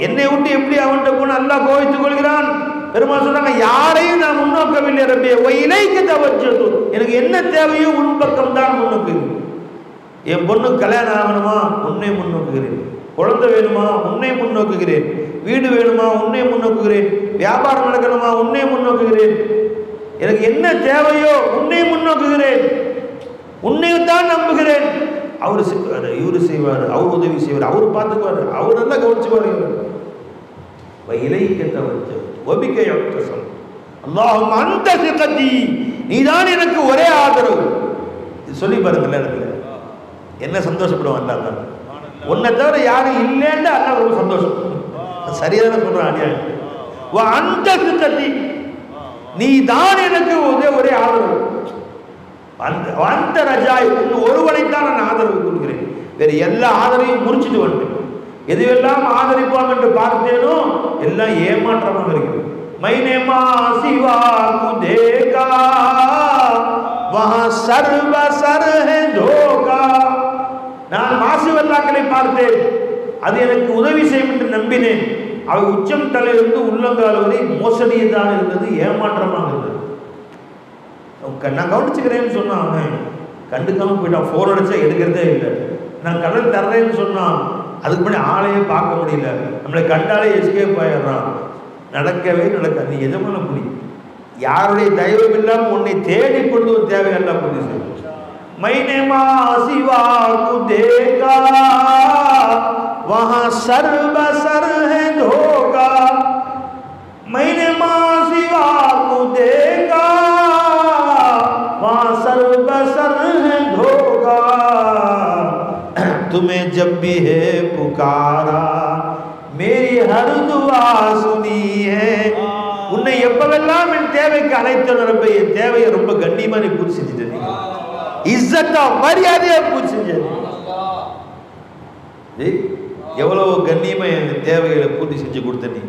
என்னை விட்டு எப்படி அவன்கிட்ட போன? அல்லாஹ் கோவித்துக் கொள்கிறான். பெருமாள் சொன்னாங்க, யாரையும் நான் முன்னோக்கவில்லை ரப்பே, இலைக்கு தவச்சது, எனக்கு என்ன தேவையோ உன் பக்கம் தான் முன்னோக்குது. என் பொண்ணுக்கு கல்யாணம் ஆகணுமா, உன்னை முன்னோக்குகிறேன். குழந்தை வேணுமா, உன்னை முன்னோக்குகிறேன். வீடு வேணுமா, உன்னை முன்னோக்குகிறேன். வியாபாரம் நடக்கணுமா, உன்னை முன்னோக்குகிறேன். எனக்கு என்ன தேவையோ உன்னை முன்னோக்குகிறேன், உன்னை தான் நம்புகிறேன். அவர் செய்வார், இவரு செய்வார், அவர் உதவி செய்வார், அவர் பார்த்துக்குவார், அவர் நல்லா கவனிச்சுவார். அல்லாஹும் அந்த சிகதி, நீதான் எனக்கு ஒரே ஆதரவு. சொல்லி பாருங்க இடத்துல என்ன சந்தோஷப்படுவான். அல்லாஹ் உன்னை தவிர யாரும் இல்லைன்னு அல்லாஹ் ரொம்ப சந்தோஷம். சரியான சொல்றான். அந்த சிகதி, நீ தான் எனக்கு ஒரே ஆதரவு. அந்த ரஜாய், ஒருவனைத்தான் நான் ஆதரவு கொடுக்கிறேன், வேறு எல்லா ஆதரவையும் முறிச்சிட்டு வந்தேன். எதுவெல்லாம் ஆதரிப்பான் என்று பார்த்தேனோ எல்லாம் ஏமாற்றமாக இருக்கிறது. மைனே மா சிவா குதேகா வஹா சர்வ சர்ஹே தோகா. நான் மாசுவல்லாக்களை பார்த்தேன், அது எனக்கு உதவி செய்யும் என்று நம்பினேன். அவை உச்சம் தலையிலிருந்து உள்ளங்கால் வரை மோசடியதான் இருந்தது, ஏமாற்றமாக இருந்தது. நான் கவனிச்சுக்கிறேன்னு சொன்னான், அவன் கண்டுக்காம போயிட்டான். ஃபோன் அடிச்சா எடுக்கிறதே இல்லை. நான் கடன் தர்றேன்னு சொன்னான், அதுக்கு முன்னாடி ஆளையே பார்க்க முடியல, நம்மளை கண்டாலே எஸ்கேப் ஆயிடுறான். நடக்கவே நடக்காது. நீ எஜமான புடி, யாருடைய தயவும் இல்லாமல் உன்னை தேடி கொண்டு ஒரு தேவையெல்லாம் புரிஞ்சு செய்யும். மைனேமா சிவா குதேகா வஹா சர்வ சர்ஹே தோகா. மைனேமா சிவா குதேகா वहाँ सर्व सर है धोखा. तुम्हें जब भी है पुकारा मेरी हर दुआ सुनी है. உன்னை எப்பவெல்லாம் என் தேவைக்கு அழைத்தனர், என் தேவையை ரொம்ப கண்ணியமா நீ பூர்த்தி செஞ்சுட்டு, இஸ்ஸத்தா மரியாதையா பூர்த்தி செஞ்ச. எவ்வளவு கண்ணியமா என் தேவைகளை பூர்த்தி செஞ்சு கொடுத்த நீ.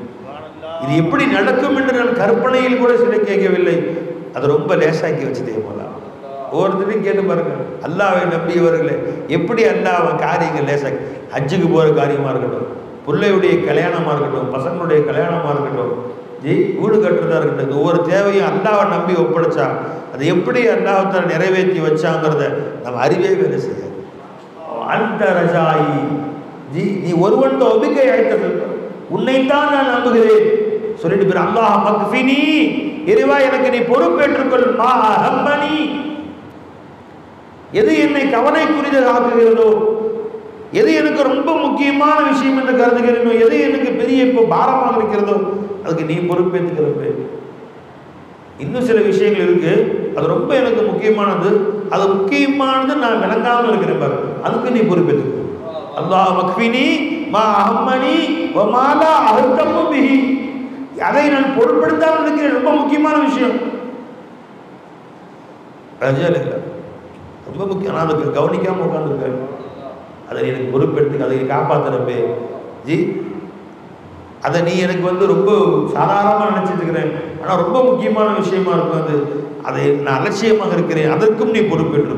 இது எப்படி நடக்கும் என்று நான் கற்பனையில் கூட சில கேட்கவில்லை. அது ரொம்ப லேசாக்கி வச்சுட்டே போலாம். ஒவ்வொருத்தரையும் கேட்டு பாருங்க, அல்லாவை நம்பியவர்களே எப்படி அல்லாஹ் அவன் காரியங்கள் லேசாக்கி. ஹஜ்ஜுக்கு போகிற காரியமாக இருக்கட்டும், பிள்ளையுடைய கல்யாணமாக இருக்கட்டும், பசங்களுடைய கல்யாணமாக இருக்கட்டும், வீடு கட்டுறதா இருக்கட்டும், ஒவ்வொரு தேவையும் அல்லாவை நம்பி ஒப்படைச்சா அதை எப்படி அல்லாஹ்வை நிறைவேற்றி வச்சாங்கிறத நம்ம அறிவே வேலை செய்யாது. அந்த ரஜாயி ஜி, நீ ஒருவன் ஒபிக்கை அழைத்தது, உன்னைத்தான் நான் நம்புகிறேன் சொல்லிட்டு பேர் அல்லாஹ் மக்ஃபினி, இறைவா எனக்கு நீ பொறுப்பேற்றுக்கொள். மா அஹம்மனி, எது என்னை கவலைக்குரியதாக்குகிறதோ, எது எனக்கு ரொம்ப முக்கியமான விஷயம் என்று கருதுகிறேனோ, எது எனக்கு பெரிய இப்போ பாரமாக இருக்கிறதோ அதுக்கு நீ பொறுப்பேற்றுக்கிறப்ப. இன்னும் சில விஷயங்கள் இருக்கு, அது ரொம்ப எனக்கு முக்கியமானது, அது முக்கியமானது நான் விளங்காமல் இருக்கிறேன் பாரு, அதுக்கு நீ பொறுப்பேற்றுக்க. அல்லாஹ் மக்ஃபினி மா அஹம்மனி வ மாலா அஹ்தமு பிஹி, அதை நான் பொருட்படுத்தாமல் இருக்கிறேன், ரொம்ப முக்கியமான விஷயம். ரொம்ப முக்கியம், நான் அதுக்கு கவனிக்காமல் உட்காந்துருக்கேன். அதை எனக்கு பொறுப்பெடுத்து அதை காப்பாற்றுறப்பே ஜி, அதை நீ எனக்கு ரொம்ப சாதாரணமாக நினச்சிட்டு இருக்கிறேன், ஆனால் ரொம்ப முக்கியமான விஷயமா இருக்கும் அது, அதை நான் அலட்சியமாக இருக்கிறேன், அதற்கும் நீ பொறுப்பேற்று.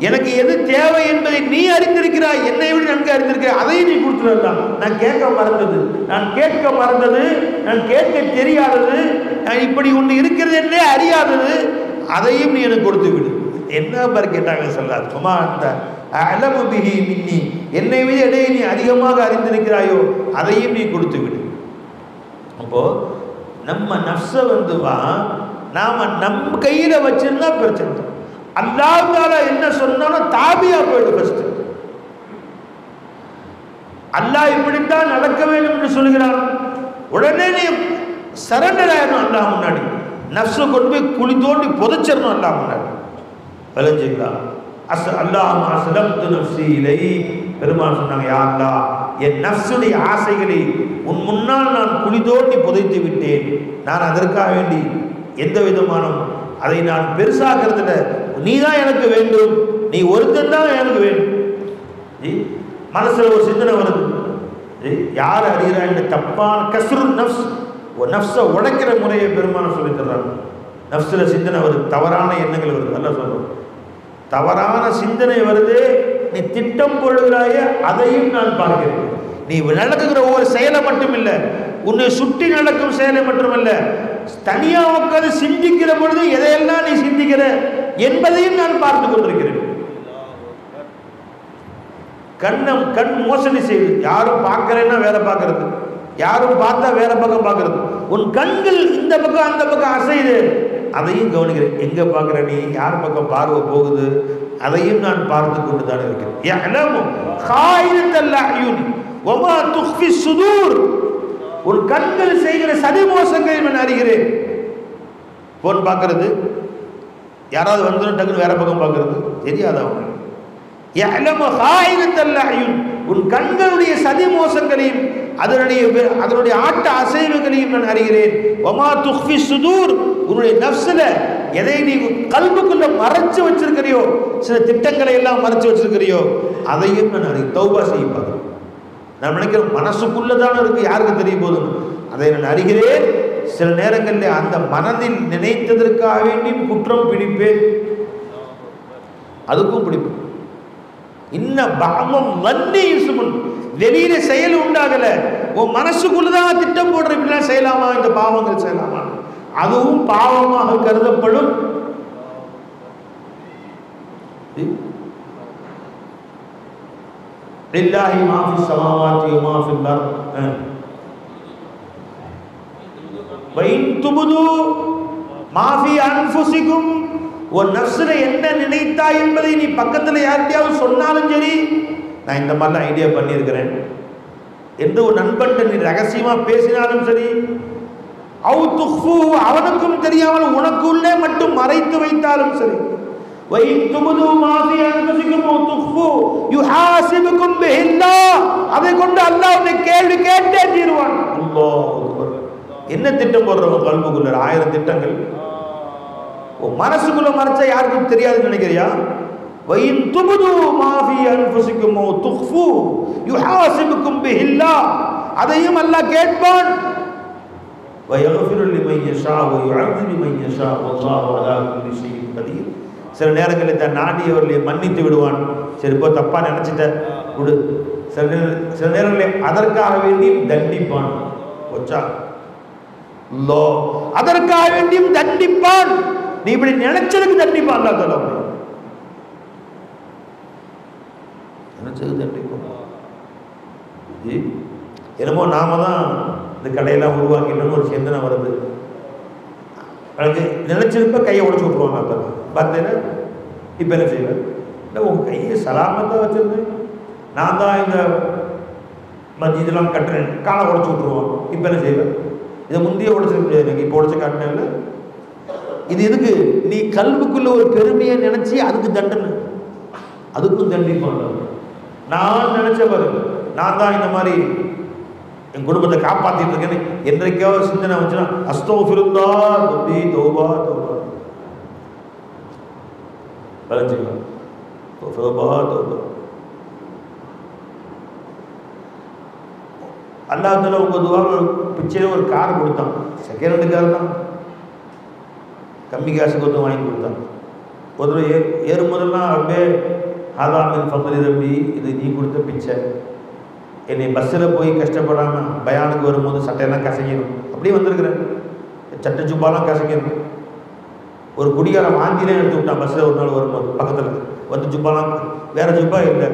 எனக்கு எது தேவை என்பதை நீ அறிந்திருக்கிறாய், என்னை விட நன்கு அறிந்திருக்கிறாய், அதையும் நீ கொடுத்துடலாம். நான் கேட்க மறந்தது, நான் கேட்க தெரியாதது, நான் இப்படி ஒன்று இருக்கிறது என்றே அறியாதது, அதையும் நீ எனக்கு கொடுத்து விடு. என்ன பாரு கேட்டாங்க சொல்லார், சும்மா அந்த அலமுபிஹி மின்னி, என்னை விட இடையே நீ அதிகமாக அறிந்திருக்கிறாயோ அதையும் நீ கொடுத்து விடு. அப்போ நம்ம நஃப்ஸை நாம நம்ம கையில வச்சிருந்தா பிரச்சனை. அல்லாஹ் தஆலா என்ன சொன்னாலும் தாபியா போயிடு. ஃபர்ஸ்ட் அல்லாஹ் இப்படித்தான் நடக்க வேண்டும் என்று சொல்கிறான், உடனே நீ சரண்டர் ஆயிடணும் அல்லாஹ் முன்னாடி. நஃப்ஸை கொண்டு போய் குழி தோண்டி புதைச்சிடணும் அல்லாஹ் முன்னாடி. விளைஞ்சிங்களா? அல்லாஹ் அஸ்லம்து நஃப்ஸி இலை. பெருமாள் சொன்னாங்க, யா அல்லாஹ், என் நஃப்ஸுடைய ஆசைகளை உன் முன்னால் நான் குழி தோண்டி புதைத்து விட்டேன். நான் அதற்காக வேண்டி எந்த விதமான அதை நான் பெருசாகிறதுல நீ தான் எனக்கு வேண்டும், நீ ஒருத்தன் தான் எனக்கு வேண்டும். மனசுல ஒரு சிந்தனை வருது, யார் அறிகிறா இந்த தப்பான கஸ்ரு நஃப்ஸ், நஃப்ஸை உடைக்கிற முறையை பெருமான சொல்லி தர்றாங்க. நஃப்ஸில் சிந்தனை வருது, தவறான எண்ணங்கள் வருது. நல்லா சொல்றோம், தவறான சிந்தனை வருது, நீ திட்டம் போடுகிறாய அதையும் நான் பார்க்கிறேன். நீ நடக்குகிற ஒவ்வொரு செயலை மட்டும் இல்லை, உன்னை சுற்றி நடக்கும் செயலை மட்டுமல்ல, தனியா உட்காந்து சிந்திக்கிற பொழுது எதையெல்லாம் நீ சிந்திக்கிற என்பதையும் நான் பார்த்து கொண்டிருக்கிறேன். கண் மோசடி செய்யுது. யாரும் பார்க்கறேன்னா வேலை பார்க்கறது, யாரும் பார்த்தா வேற பக்கம் பார்க்கறது. உன் கண்கள் இந்த பக்கம் அந்த பக்கம் அசையுது, அதையும் கவனிக்கிறேன். எங்க பார்க்கிற நீ, யார் பக்கம் பார்வை போகுது, அதையும் நான் பார்த்து கொண்டு தான் இருக்கிறேன். உன் கண்கள் செய்கிற சதிமோசங்களை நான் அறிகிறேன். போன் பார்க்கறது, யாராவது வந்து டக்குன்னு வேற பக்கம் பார்க்கறது தெரியாத அவங்க. உன் கண்களுடைய சதி மோசங்களையும் அதனுடைய ஆட்ட அசைவுகளையும் நான் அறிகிறேன். உன்னுடைய நஃப்ஸ்ல எதை நீ கல்புக்குள்ள மறைச்சு வச்சிருக்கிறியோ, சில திட்டங்களை எல்லாம் மறைச்சு வச்சிருக்கிறியோ, அதையும் நான் அறிகிறேன். தௌபா செய்யப்பாங்க. நான் நினைக்கிறேன் மனசுக்குள்ளதான இருக்கு, யாருக்கு தெரிய போதும், அதை நான் அறிகிறேன். சில நேரங்களில் அந்த மனதில் நினைத்ததற்காக வேண்டி குற்றம் பிடிப்பேன், அதுக்கும் பிடிப்பேன். இன்ன பாவம் வன்னி இசுமுன், வெளியில செயல் உண்டாகல, உன் மனசுக்குள்ளதான் திட்டம் போடுற, இப்படிலாம் செய்யலாமா, இந்த பாவங்கள் செய்யலாமா, அதுவும் பாவமாக கருதப்படும். லில்லாஹி மா ஃபிஸ் ஸமாவாத்தி வ மா ஃபில் அர்த் வ இன் துபது மா ஃபி அன்ஃபுசிகும். ஒரு நஃப்ஸ்ல என்ன நினைத்தா என்பதை நீ பக்கத்துல யார்கிட்டயாவது சொன்னாலும் சரி, நான் இந்த மாதிரிலாம் ஐடியா பண்ணியிருக்கிறேன் என்று ஒரு நண்பன் நீ ரகசியமா பேசினாலும் சரி, அவு துஃபு, அவனுக்கும் தெரியாமல் உனக்குள்ளே மட்டும் மறைத்து வைத்தாலும் சரி, அதை கொண்டு அல்லாஹ் உன்னை கேள்வி கேட்டே தீருவான். என்ன திட்டம் போடுறவங்க கல்புக்குள்ள 1000 திட்டங்கள் மனசுக்குள்ள மறைச்சா யாருக்கும் தெரியாதுன்னு நினைக்கிறியா? وَإِن تُبْدُوا مَا فِي أَنفُسِكُمْ أَوْ تُخْفُوهُ يُحَاسِبْكُم بِهِ اللَّهُ, அதையும் அல்லாஹ் கேட்பான். وَيَغْفِرُ لِمَن يَشَاءُ وَيُعَذِّبُ مَن يَشَاءُ وَاللَّهُ عَلَى كُلِّ شَيْءٍ قَدِيرٌ. சில நேரங்களில் தான் நாடியவர்களை மன்னித்து விடுவான். சரி, இப்போ தப்பா நினைச்சிட்ட விடு. சில நேரங்களில் அதற்காக வேண்டியும் தண்டிப்பான். அதற்காக வேண்டியும் தண்டிப்பான். நீ இப்படி நினைச்சதுக்கு தண்டிப்பான். நினைச்சது தண்டிப்பான். என்னமோ நாம தான் இந்த கடையெல்லாம் உருவாக்கிட்டோன்னு ஒரு சிந்தனை வருது. நினைச்சிருப்ப கையை உடச்சு விட்டுருவாங்க. அப்ப பார்த்தேன்னா இப்ப என்ன செய்வேன்? இல்லை, உங்க கையை சலாமத்தான் வச்சிருந்தேன், நான் தான் இந்த மஸ்ஜிதெல்லாம் கட்டுறேன், காலை உடச்சு விட்டுருவோம். இப்ப என்ன செய்வேன்? இதை முந்தைய உடச்சிக்க முடியாது, எனக்கு இப்போ உடச்சு காட்டினேன்ல. இது எதுக்கு? நீ கல்விக்குள்ள ஒரு பெருமையை நினைச்சி அதுக்கு தண்டனை, அதுக்கும் தண்டிப்பாங்க. நான் நினைச்ச பாருங்க, நான் தான் இந்த மாதிரி என் குடும்பத்தை காப்பாத்திட்டு இருக்கேன்னு என்றைக்காவது சிந்தனை வந்துச்சுன்னா அஸ்தக்ஃபிருல்லாஹ் தௌபா தௌபா பலஞ்சிக்கலாம். தௌபா தௌபா. அல்லாஹ் தஆலா உங்க துஆவை பிச்சையில ஒரு கார் கொடுத்தான். செகண்ட் ஹேண்ட் கார் தான், கம்மி காசுக்கு ஒருத்தன் வாங்கி கொடுத்தான். ஒரு ஏறும் போதெல்லாம் அப்படியே ஆதாமின் ஃபமரி ரப்பி, இது நீ கொடுத்த பிச்சை. என்னை பஸ்ஸில் போய் கஷ்டப்படாமல் பயானுக்கு வரும்போது சட்டையெல்லாம் கசங்கிடும். அப்படியே வந்திருக்கிறேன், சட்டை ஜுப்பாலாம் கசங்கிடும். ஒரு குடிகாரம் வாந்திலே எடுத்து விட்டான் பஸ்ஸில் ஒரு நாள் வரும்போது. பக்கத்தில் வந்து ஜுப்பாலாம் வேறு ஜுப்பா இல்லை,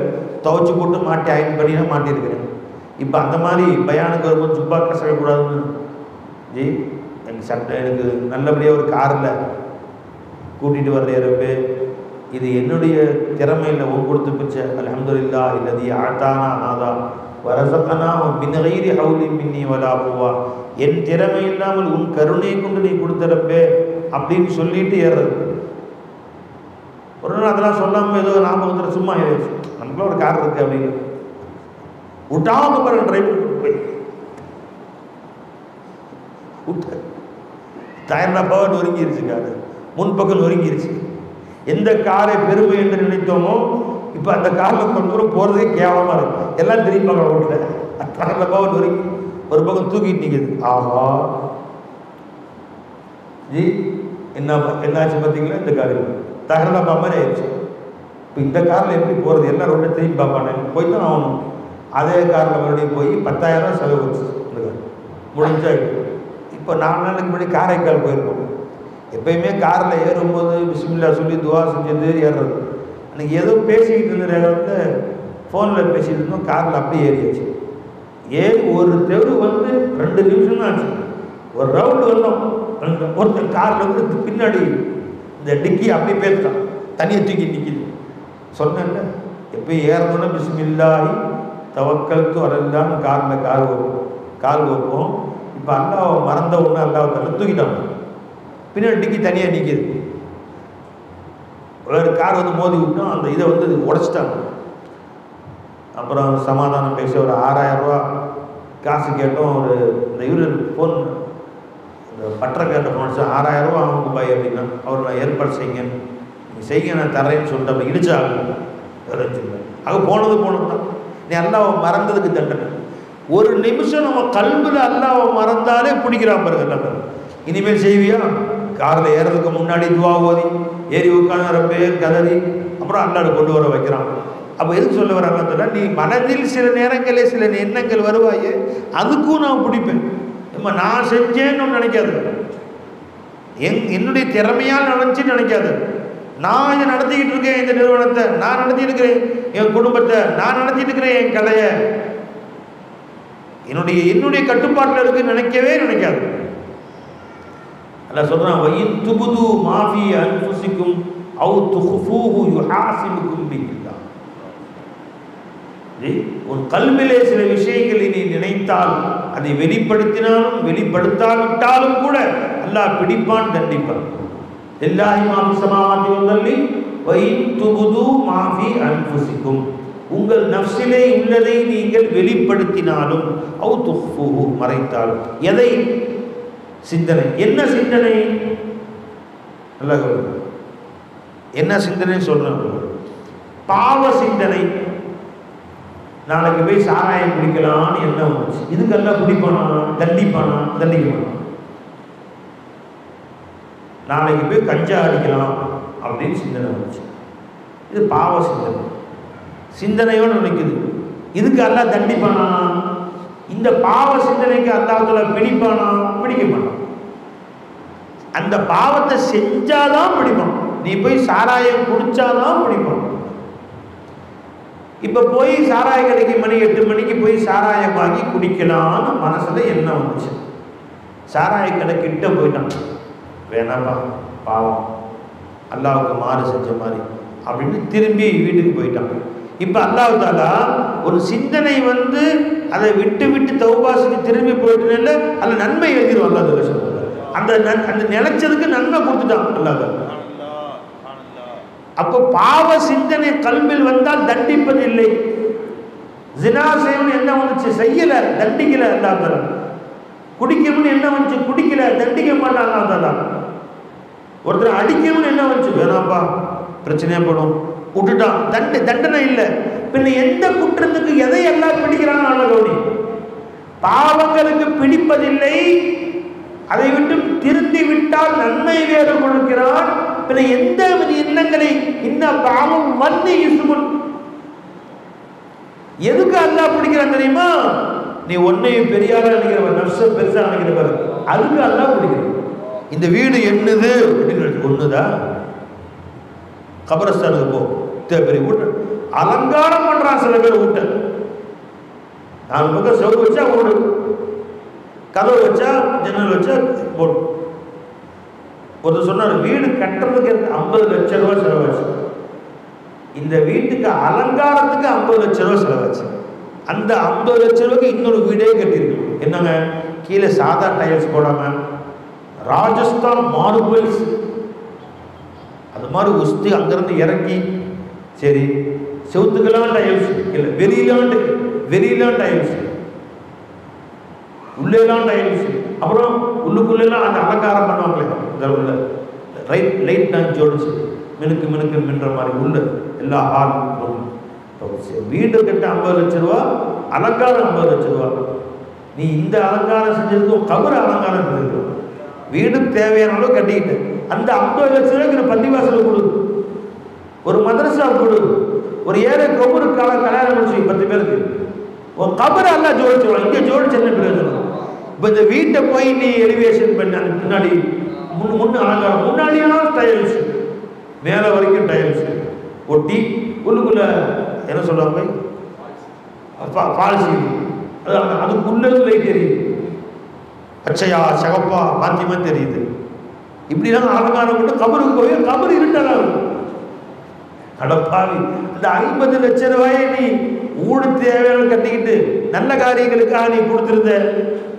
துவைச்சி போட்டு மாட்டி அயன் பண்ணி தான் மாட்டியிருக்கிறேன். இப்போ அந்த மாதிரி பயானுக்கு வரும்போது ஜுப்பா கசக்கக்கூடாதுன்னு ஜி எனக்கு சட்டை, எனக்கு நல்லபடியாக ஒரு காரில் கூட்டிகிட்டு வர்ற ரப்பே, இது என்னுடைய திறமையில் உன் கொடுத்து பிச்ச. அல்ஹம்துலில்லாஹ் இல்லதி ஆதானா ஆதா வரசகனா மின் கைரி ஹவுலின் மின்னி வலா குவா. என் திறமை இல்லாமல் உன் கருணை கொண்டு நீ கொடுத்தரப்பே அப்படின்னு சொல்லிட்டு ஏறுறது. ஒரு நாள் அதெல்லாம் சொல்லாமல் ஏதோ ஞாபகத்தில் சும்மா நமக்குள்ள ஒரு கார் இருக்கு அப்படின்னு விட்டாம பாருங்க டிரைவர் போய் விட்ட டயர்னா பவர் நொறுங்கிருச்சு, காரு முன்பக்கம் நொறுங்கிருச்சு. எந்த காரை பெருமை என்று நினைத்தோமோ இப்போ அந்த காரில் கொஞ்சம் தூரம் போகிறதே கேவலமாக இருக்கு. எல்லாம் திரும்பிப்பாங்க ரோட்டில். காரில் பவர் நொறுங்கி ஒரு பக்கம் தூக்கிட்டு நிற்கிது. ஆஹா ஜி என்னாச்சு பார்த்தீங்களா, இந்த கார் தகரலப்பா மாதிரி ஆயிடுச்சு. இப்போ இந்த காரில் எப்படி போகிறது, எல்லாம் ரோட்டை திரும்பி பார்ப்பானே, போய் தான் ஆகணும். அதே காரில் மறுபடியும் போய் 10,000 செலவு வச்சு இந்த கார் முடிஞ்சா. இப்போ 4 நாளுக்கு முன்னாடி காரைக்கால் போயிருக்கோம். எப்பயுமே காரில் ஏறும்போது பிஸ்மில்லா சொல்லி துவா செஞ்சது ஏறுறது. அன்றைக்கி ஏதோ பேசிக்கிட்டு இருந்த ஃபோனில் பேசிகிட்டு இருந்தோம், காரில் அப்படியே ஏறியாச்சு. ஏறி ஒரு தெரு 2 நிமிஷம் தான் ஆச்சு. ஒரு ரவுண்டு வந்தோம். ஒருத்தர் காரில் பின்னாடி இந்த டிக்கி அப்படி பேசிட்டான், தனியை தூக்கி நிற்கிது. சொன்னேன்ல எப்பயும் ஏறணுன்னா பிஸ்மில்லாஹி தவக்கல்து அலல்லாஹ் காரில் கால் வைப்போம். இப்போ அல்லாஹ் மறந்த ஒன்று அல்லாஹ் தலை தூக்கிட்டாங்க, பின்னாடி டிக்கி தனியாக நிற்கிது. ஒரு கார் மோதி விட்டோம், அந்த இதை உடைச்சிட்டாங்க. அப்புறம் சமாதானம் பேச ஒரு 6,000 ரூபா காசு கேட்டோம். ஒரு இந்த இவர் ஃபோன் இந்த பட்டரைக்காட்ட ஃபோன் அடிச்சா 6,000 ரூபா ஆகும் பாய் அப்படின்னா, அவர் நான் ஏற்பாடு செய்யுங்க, நீ செய்ய நான் தரேன்னு சொல்லிட்டு அப்போ இடிச்சாங்க. அங்கே போனது தான். நீ அல்லாஹ் மறந்ததுக்கு தண்டனை. ஒரு நிமிஷம் நம்ம கல்வியில் அல்லாஹ் மறந்தாலே பிடிக்கிறான் பாருங்க. இனிமேல் செய்வியா, காரில் ஏறதுக்கு முன்னாடி துவா ஓதி ஏறி உட்காந்து ரப்பே கதறி அப்புறம் அல்லாஹ் கொண்டு வர வைக்கிறான். அப்போ எதுக்கு சொல்ல வராங்கன்னா, நீ மனதில் சில நேரங்களில் சில எண்ணங்கள் வருவாயே, அதுக்கும் நான் பிடிப்பேன். நம்ம நான் செஞ்சேன்னு நினைக்காது, என்னுடைய திறமையால் நடந்துச்சுன்னு நினைக்காது. நான் இதை நடத்திக்கிட்டு இருக்கேன், இந்த நிறுவனத்தை நான் நடத்திட்டு இருக்கிறேன், என் குடும்பத்தை நான் நடத்திட்டு இருக்கிறேன், என் கலையை என்னுடைய கட்டுப்பாட்டில் இருக்குன்னு நினைக்கவே நினைக்காது. அல்லாஹ் சொல்றான், வயின் துபுது மாஃபி அன்ஃபுசிக்கும் அவு துஃபூஹு யுஹாசிபுக்கும் பில்லாஹ். உன் கல்விலே சில விஷயங்களை நீ நினைத்தால், அதை வெளிப்படுத்தினாலும் வெளிப்படுத்தாவிட்டாலும் கூட அல்லாஹ் பிடிப்பான், தண்டிப்பான். லில்லாஹி மா ஃபிஸ் ஸமாவாதி வல் அர்தி வயின் துபுது மாஃபி அன்ஃபுசிக்கும். உங்கள் நஃப்ஸிலே உள்ளதை நீங்கள் வெளிப்படுத்தினாலும் அவு துஃபூஹு மறைத்தாலும். எதை? சிந்தனை. என்ன சிந்தனை? அல்லாஹ் என்ன சிந்தனை சொல்றேன்? பாவ சிந்தனை. நாளைக்கு போய் சாராயம் குடிக்கலான்னு என்ன வந்துச்சு, இதுக்கெல்லாம் குடிப்பானா, தண்டிப்பானா, தண்டிக்கணும். நாளைக்கு போய் கஞ்சா அடிக்கலாம் அப்படின்னு சிந்தனை வந்துச்சு, இது பாவ சிந்தனை. சிந்தனையோடு நினைக்குது, இதுக்கு அல்லாஹ் தண்டிப்பானா? இந்த பாவ சிந்தனைக்கு அல்லாஹ் பிடிப்பானா? பிடிக்க மாட்டான். அந்த பாவத்தை செஞ்சாதான் பிடிப்பான். நீ போய் சாராயம் குடிச்சாதான் பிடிப்பான். இப்ப போய் சாராய கடைக்கு மணி 8 மணிக்கு போய் சாராயம் வாங்கி குடிக்கலான்னு மனசுல என்ன வந்துச்சு, சாராய கடை கிட்ட போயிட்டான், வேணாப்பா பாவம் அல்லாஹ்வுக்கு மாறு செஞ்ச மாதிரி அப்படின்னு திரும்பி வீட்டுக்கு போயிட்டான். இப்ப அல்லாஹ் தஆலா ஒரு சிந்தனை அதை விட்டு விட்டு தௌபா செஞ்சு திரும்பி போயிட்டு அல்ல நன்மை எழுதிடும். அல்லாஹ் அந்த நினைச்சதுக்கு நன்மை கொடுத்துட்டான் அல்லாஹ். அப்போ பாவ சிந்தனை கல்வியில் வந்தால் தண்டிப்பது இல்லை. ஜினா செய்யணும் என்ன வந்துச்சு, செய்யல, தண்டிக்கல அல்லாஹ் தஆலா. குடிக்கணும்னு என்ன வந்துச்சு, குடிக்கல, தண்டிக்க மாட்டான் அல்லாஹ் தஆலா. ஒருத்தர் அடிக்கணும்னு என்ன வந்துச்சு, வேணாப்பா பிரச்சனையா போடும், விட்டுட்டான், தண்டனை இல்லை. பின்ன எந்த குற்றத்துக்கு எதை எல்லாம் பிடிக்கிறான் கௌரி? பாவங்களுக்கு பிடிப்பதில்லை, அதை விட்டு திருந்தி விட்டால் நன்மை வேறு கொடுக்கிறான். பின்ன எந்த எண்ணங்களை இன்ன பாவம் வந்து இசுமுன் எதுக்கு அல்லாஹ் பிடிக்கிறான் தெரியுமா? நீ ஒன்னையும் பெரியாரா நினைக்கிறவன், நஃப்ஸ பெருசா நினைக்கிறவன், அதுக்கு அல்லாஹ் பிடிக்கிறான். இந்த வீடு என்னது அப்படின்னு ஒண்ணுதா, கபரஸ்தானுக்கு போ, பெரிய வீட்டு அலங்காரம் பண்றான் சில பேர். வீட்டை 4 பக்கம் செவரு வச்சா வீடு, கதவு வச்சா ஜன்னல் வச்சா போடும். ஒருத்தர் சொன்னார், வீடு கட்டுறதுக்கு 50 லட்சம் ரூபாய் செலவாச்சு. இந்த வீட்டுக்கு அலங்காரத்துக்கு 50 லட்சம் ரூபா செலவாச்சு. அந்த 50 லட்சம் ரூபாய்க்கு இன்னொரு வீடே கட்டியிருக்கு. என்னங்க, கீழே சாதா டைல்ஸ் போடாம ராஜஸ்தான் மார்பிள்ஸ் அது மாதிரி உஸ்தி அங்கிருந்து இறக்கி, சரி செவுத்துக்கெல்லாம் டைல்ஸ் இல்லை, வெளியெல்லாம் டைல்ஸ், உள்ளேலாம் டைல்ஸ், அப்புறம் உள்ளுக்குள்ளெல்லாம் அந்த அலங்காரம் பண்ணுவாங்களே லைட் நான் ஜோடிச்சு மினுக்கு மின்ற மாதிரி உள்ள எல்லா ஹால். வீடு கட்ட 50 லட்சம் ரூபா, அலங்காரம் 50 லட்சம் ரூபா. நீ இந்த அலங்காரம் செஞ்சதுக்கும் கபர் அலங்காரம் செஞ்சிருக்கோம். வீடு தேவையான அளவு கட்டிக்கிட்டு அந்த 50 லட்சம் ரூபாய்க்கு பள்ளிவாசல் கொடு, ஒரு மதரசா கொடு, ஒரு ஏழை கபருக்கான கல்யாணம் முடிச்சு 10 பேருக்கு ஒரு கபர் எல்லாம் ஜோடிச்சுக்கலாம். இங்கே ஜோடிச்சு என்ன பிரயோஜனம்? இப்போ இந்த வீட்டை போய் நீ எலிவேஷன் பண்ணி அந்த முன்னாடி முன்ன அலங்காரம், முன்னாடியெல்லாம் டைல்ஸ், மேலே வரைக்கும் டைல்ஸ் ஒட்டி, உள்ளுக்குள்ள என்ன சொல்லுவாங்க பால்சி, அதுக்குள்ளே லைட் தெரியுது, பச்சையா சகப்பா மாத்தியமா தெரியுது. இப்படிலாம் அலங்காரம் போட்டு கபருக்கு போய் கபர் இருட்டலாம் இருக்கும். கடப்பாவி, அந்த 50 லட்சம் ரூபாயை நீ ஊடு தேவையான கட்டிக்கிட்டு நல்ல காரியங்களுக்காக நீ கொடுத்துருந்த,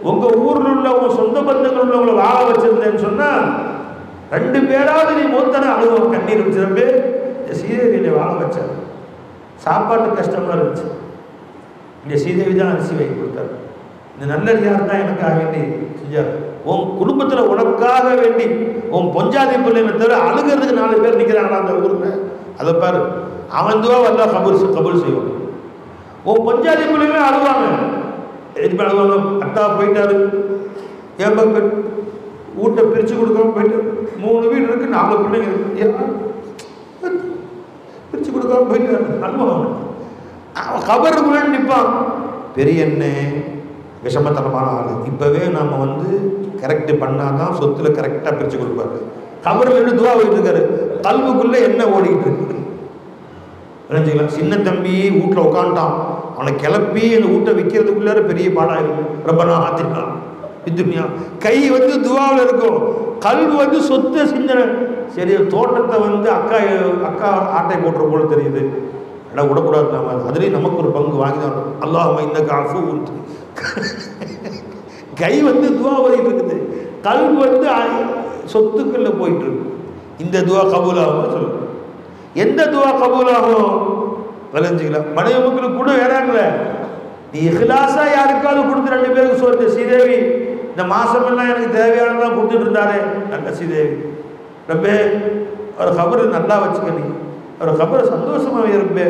உங்க ஊர்ல உள்ள உங்க சொந்த பந்தங்கள் உள்ளவங்களை வாழ வச்சிருந்தேன்னு சொன்னா 2 பேராவது நீ மூத்தன அழுவோம், கண்ணீர் வச்சிருப்பே. ஸ்ரீதேவியை வாழ வச்சார், சாப்பாட்டு கஷ்டமா இருந்துச்சு, இந்த ஸ்ரீதேவி தான் அரிசி வாங்கி கொடுத்தாரு. இந்த நல்லடியார் தான் எனக்காக வேண்டி செஞ்சார். உன் குடும்பத்தில் உனக்காக வேண்டி உன் பொஞ்சாதி பிள்ளைங்க தவிர அழுகிறதுக்கு 4 பேர் நிற்கிறாங்களா அந்த ஊர்ல, அதை பாரு. அவன் துவா வந்தா கபூல் செய்வான். உன் பொஞ்சாதி பிள்ளைங்களே அழுவாங்க, எதுவுமே அழுவாங்க. அத்தா போயிட்டாரு, ஏன்பா வீட்டை பிரித்து கொடுக்காம போயிட்டு 3 வீடு இருக்கு, 4 பிள்ளைங்க இருக்கு, பிரித்து கொடுக்காம போயிட்டாரு அனுபவம். அவன் கபருக்குள்ள நிற்பான். பெரிய எண்ணெய் விஷமத்தனமான ஆள், இப்போவே நம்ம கரெக்டு பண்ணாதான் சொத்துல கரெக்டாக பிரித்து கொடுப்பாரு. கபரில் துவா போயிட்டு இருக்காரு, கல்வுக்குள்ளே என்ன ஓடிக்கிட்டு இருக்கு நினைச்சுக்கலாம். சின்ன தம்பி வீட்டில் உட்காந்துட்டான், அவனை கிளப்பி அந்த வீட்டை விற்கிறதுக்குள்ளார பெரிய பாடாயிருக்கும். ரப்பனா ஆத்தினா இதுனியா கை துவாவில் இருக்கும், கல்வு சொத்தை சிந்தனை. சரி, தோட்டத்தை அக்கா ஆட்டை போட்டுற போல தெரியுது, இடம் விடக்கூடாது. நாம அதுலேயும் நமக்கு ஒரு பங்கு வாங்கி தான். அல்லாஹ் இந்த காசு ஊற்று கை துவா ஓடிட்டு இருக்குது, கல்வு சொத்துக்குள்ள போயிட்டு இருக்கு. இந்த துவா கபூலாகும் சொல்லு. எந்த துவா கபூலாகும் விளைஞ்சிக்கலாம். மனைவி மக்களுக்கு கூட வேறாங்களே, நீ இஹ்லாஸா யாருக்காவது கொடுத்து 2 பேருக்கு சொல்ற. ஸ்ரீதேவி இந்த மாசமெல்லாம் எனக்கு தேவையானதான் கொடுத்துட்டு இருந்தாரே நல்ல ஸ்ரீதேவி, ரப்பே அவர் கபரை நல்லா வச்சுக்க, நீ அவர் கபரை சந்தோஷமா இருப்பே,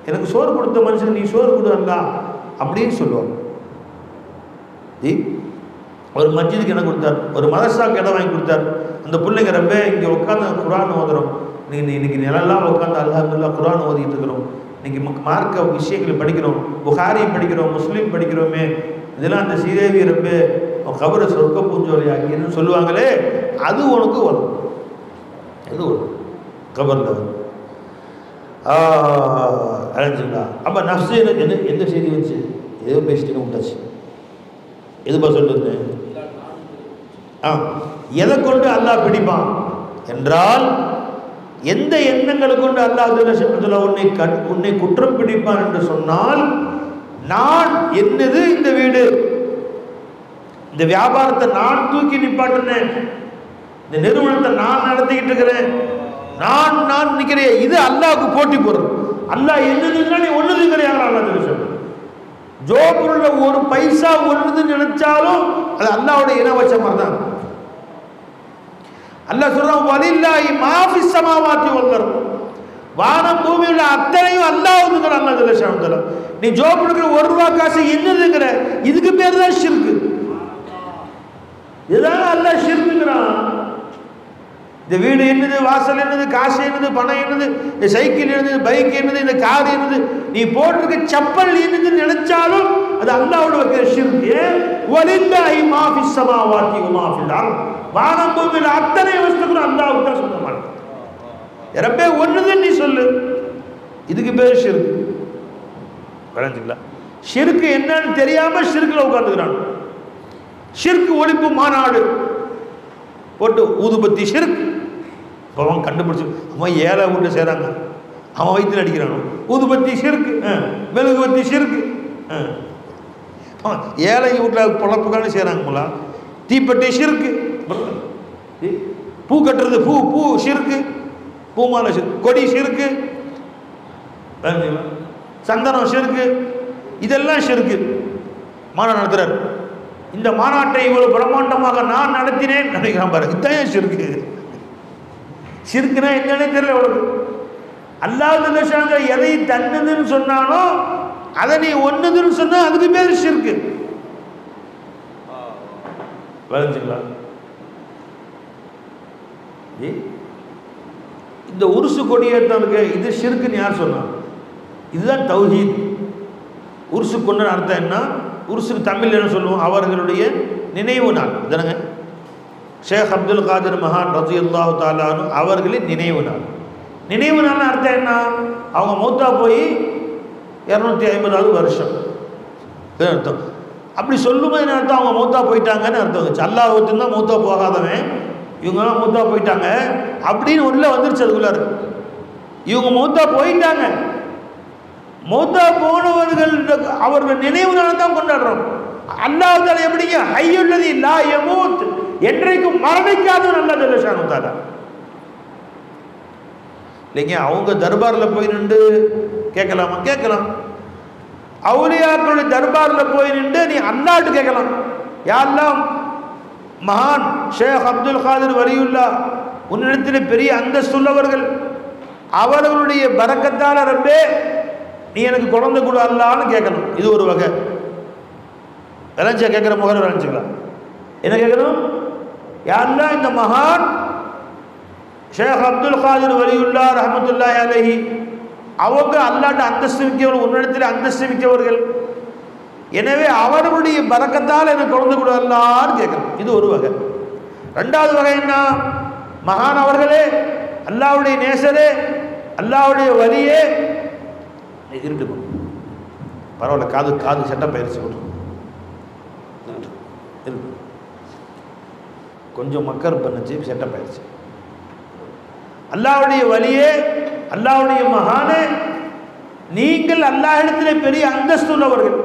எனக்கு சோறு கொடுத்த மனுஷன் நீ சோறு கொடுத்தா அப்படின்னு சொல்லுவாங்க. ஒரு மஸ்ஜிதுக்கு இடம் கொடுத்தார், ஒரு மதரசாவுக்கு இடம் வாங்கி கொடுத்தார். அந்த பிள்ளைங்க ரப்பே இங்கே உட்காந்து குர்ஆன் ஓதுறோம், இன்னைக்கு நிலெல்லாம் உட்காந்து அல்ஹம்துலில்லாஹ் குர்ஆன் ஓதிட்டு இருக்கிறோம், இன்னைக்கு மார்க்க விஷயங்கள் படிக்கிறோம், புகாரி படிக்கிறோம், முஸ்லீம் படிக்கிறோமே, இதெல்லாம் அந்த ஸ்ரீதேவி ரப்பே கபரை சொர்க்க பூஞ்சோலையாக்கின்னு சொல்லுவாங்களே, அது உனக்கு வரும், அது வரும் கபரில் வரும். அழைஞ்சுங்களா? அப்போ நஃப்ஸு எந்த செய்தி வச்சு ஏதோ பேசிட்டு விட்டாச்சு. எதுப்பா சொல்லுங்க? எதை கொண்டு அல்லாஹ் பிடிப்பான் என்றால், எந்த எண்ணங்களை கொண்டு அல்லாஹ் உன்னை குற்றம் பிடிப்பான் என்று சொன்னால், நான் என்னது இந்த வீடு, இந்த வியாபாரத்தை நான் தூக்கி நிப்பாட்டினேன், இந்த நிறுவனத்தை நான் நடத்திக்கிட்டு இருக்கிறேன், நான் நிற்கிறேன், இது அல்லாஹ்வுக்கு போட்டி போடுறது. அல்லாஹ் என்னதுன்னா நீ ஒண்ணுதுங்கிறாங்க. அல்லாஹ் ஜோபுருள்ள ஒரு பைசா ஒண்ணுதுன்னு நினைச்சாலும் அது அல்லாஹ்வுடைய இனவச்ச மாதிரி தான். அல்லாஹ் சொல்றான், வலில்லாஹி மா ஃபிஸ் ஸமாவாத்தி வல் அர்த், வானம் பூமியுள்ள அத்தனையும் அல்லாஹ்வுக்குங்கிற. அல்லாஹ் ஜல்லஷானு தஆலா நீ ஜோபுருக்கிற 1 ரூபா காசு என்னதுங்கிற, இதுக்கு பேர் தான் ஷிர்க். இதுதான் அல்லாஹ் ஷிர்க்குங்கிறான். இந்த வீடு என்னது, வாசல் என்னது, காசு என்னது, பணம் என்னது, இந்த சைக்கிள் என்னது, பைக் என்னது, இந்த கார் என்னது, நீ போட்டிருக்க செப்பல் என்னதுன்னு நினைச்சாலும் அது அல்லாஹ்வோட வைக்கிற ஷிர்க். வலில்லாஹி மா ஃபிஸ் ஸமாவாத்தி வ மா ஃபில் அர்த், வானம் பூமியில் அத்தனை வஸ்துக்களும் அல்லாஹ்வுக்கு தான் சொந்தமானது. ரப்பே ஒண்ணுதான் நீ சொல்லு, இதுக்கு பேர் ஷிர்க். விளங்குங்களா? ஷிர்க் என்னன்னு தெரியாம ஷிர்க்ல உட்கார்ந்துக்கிறான். ஷிர்க் ஒழிப்பு மாநாடு போட்டு ஊதுபத்தி ஷிர்க். இப்போ அவன் கண்டுபிடிச்சி அவன் 7 வீட்டு செய்கிறாங்க, அவன் வயிற்றில் அடிக்கிறானோ. ஊதுபத்தி ஷிர்க், மெழுகுபத்தி ஷிர்க். ஏழை வீட்டில் பொழப்புக்கான செய்கிறாங்களா? தீப்பெட்டி ஷிர்க்கு, பூ கட்டுறது பூ ஷிர்க்கு, பூமாலை ஷிர்க், கொடி ஷிர்க்கு, சந்தனம் ஷிர்க்கு, இதெல்லாம் ஷிர்க்கு. மாநாடு நடத்துறாரு. இந்த மாநாட்டை இவ்வளவு பிரம்மாண்டமாக நான் நடத்தினேன் நினைக்கிறான் பாரு. இதான் ஷிர்க்கு. ஷிர்க்குனா என்னன்னே தெரியல உனக்கு. அல்லாஹ் எதை தன்னதுன்னு சொன்னானோ அதை நீ ஒன்னுதுன்னு சொன்னா அதுக்கு பேர் ஷிர்க்கு. வளைஞ்சுங்களா? இந்த உருசு கொடியேற்றவனுக்கு இது ஷிர்க்குன்னு யார் சொன்னா? இதுதான் தௌஹீத். உருசு கொண்ட அர்த்தம் என்ன? உருசுக்கு தமிழ் என்ன சொல்லுவோம்? அவர்களுடைய நினைவு நாள் தானங்க. ஷேக் அப்துல் காதிர் மகான் ரலியல்லாஹு தஆலா அன்ஹு அவர்களின் நினைவு நாள். நினைவு நாள் அர்த்தம் என்ன? அவங்க மௌத்தா போய் 250வது வருஷம் அர்த்தம். அப்படி சொல்லும்போது என்ன அர்த்தம்? அவங்க மௌத்தா போயிட்டாங்கன்னு அர்த்தம் வந்துச்சு. அல்லாஹ் ஒருத்தன் மௌத்தா போகாதவன், இவங்கெல்லாம் மௌத்தா போயிட்டாங்க அப்படின்னு உள்ள வந்துருச்சு. அதுக்குள்ளாரு இவங்க மௌத்தா போயிட்டாங்க. மௌத்தா போனவர்கள் அவர்கள் நினைவு நாள் தான் கொண்டாடுறோம். அல்லாஹ் தஆலா எப்படிங்க? ஹய்யுல்லதி லா யமூத், என்றைக்கும் மரணிக்காதவன் அல்லாஹ் ஜல்லஷானு தஆலா. இல்லைங்க, அவங்க தர்பாரில் போய் நின்று கேட்கலாமா? கேட்கலாம். அவுலியாக்களுடைய தர்பாரில் போய் நின்று நீ அல்லாஹ்ட்டு கேட்கலாம். யா அல்லாஹ், மகான் ஷேக் அப்துல் காதிர் வலியுல்லா உன்னிடத்தில் பெரிய அந்தஸ்துள்ளவர்கள், அவர்களுடைய பரக்கத்தால ரப்பே நீ எனக்கு குழந்தை கொடு அல்லான்னு கேட்கணும். இது ஒரு வகை. விளைஞ்சா கேட்குற முகரை விளைஞ்சிக்கலாம். என்ன கேட்கணும்? யா அல்லாஹ், இந்த மகான் ஷேக் அப்துல் காதிர் வலியுல்லா ரஹ்மத்துல்லாஹி அலைஹி அவங்க அல்லாஹ்ட்ட அந்தஸ்து மிக்கவர்கள், உன்னிடத்தில் அந்தஸ்து மிக்கவர்கள், எனவே அவர்களுடைய பரக்கத்தால் எனக்கு குழந்தை கொடு அல்லான்னு கேட்கணும். இது ஒரு வகை. ரெண்டாவது வகை என்ன? மகான் அவர்களே, அல்லாஹ்வுடைய நேசரே, அல்லாஹ்வுடைய வலியே, இருட்டு பரவாயில்ல, காது செட்டப் பயிற்சி கொடுக்கும், கொஞ்சம் மக்கள் பண்ணுச்சு, செட்டப் பயிற்சி. அல்லாஹ்வுடைய வலியே, அல்லாஹ்வுடைய மகானே, நீங்கள் அல்லாஹ்விடத்தில் பெரிய அந்தஸ்து உள்ளவர்கள்,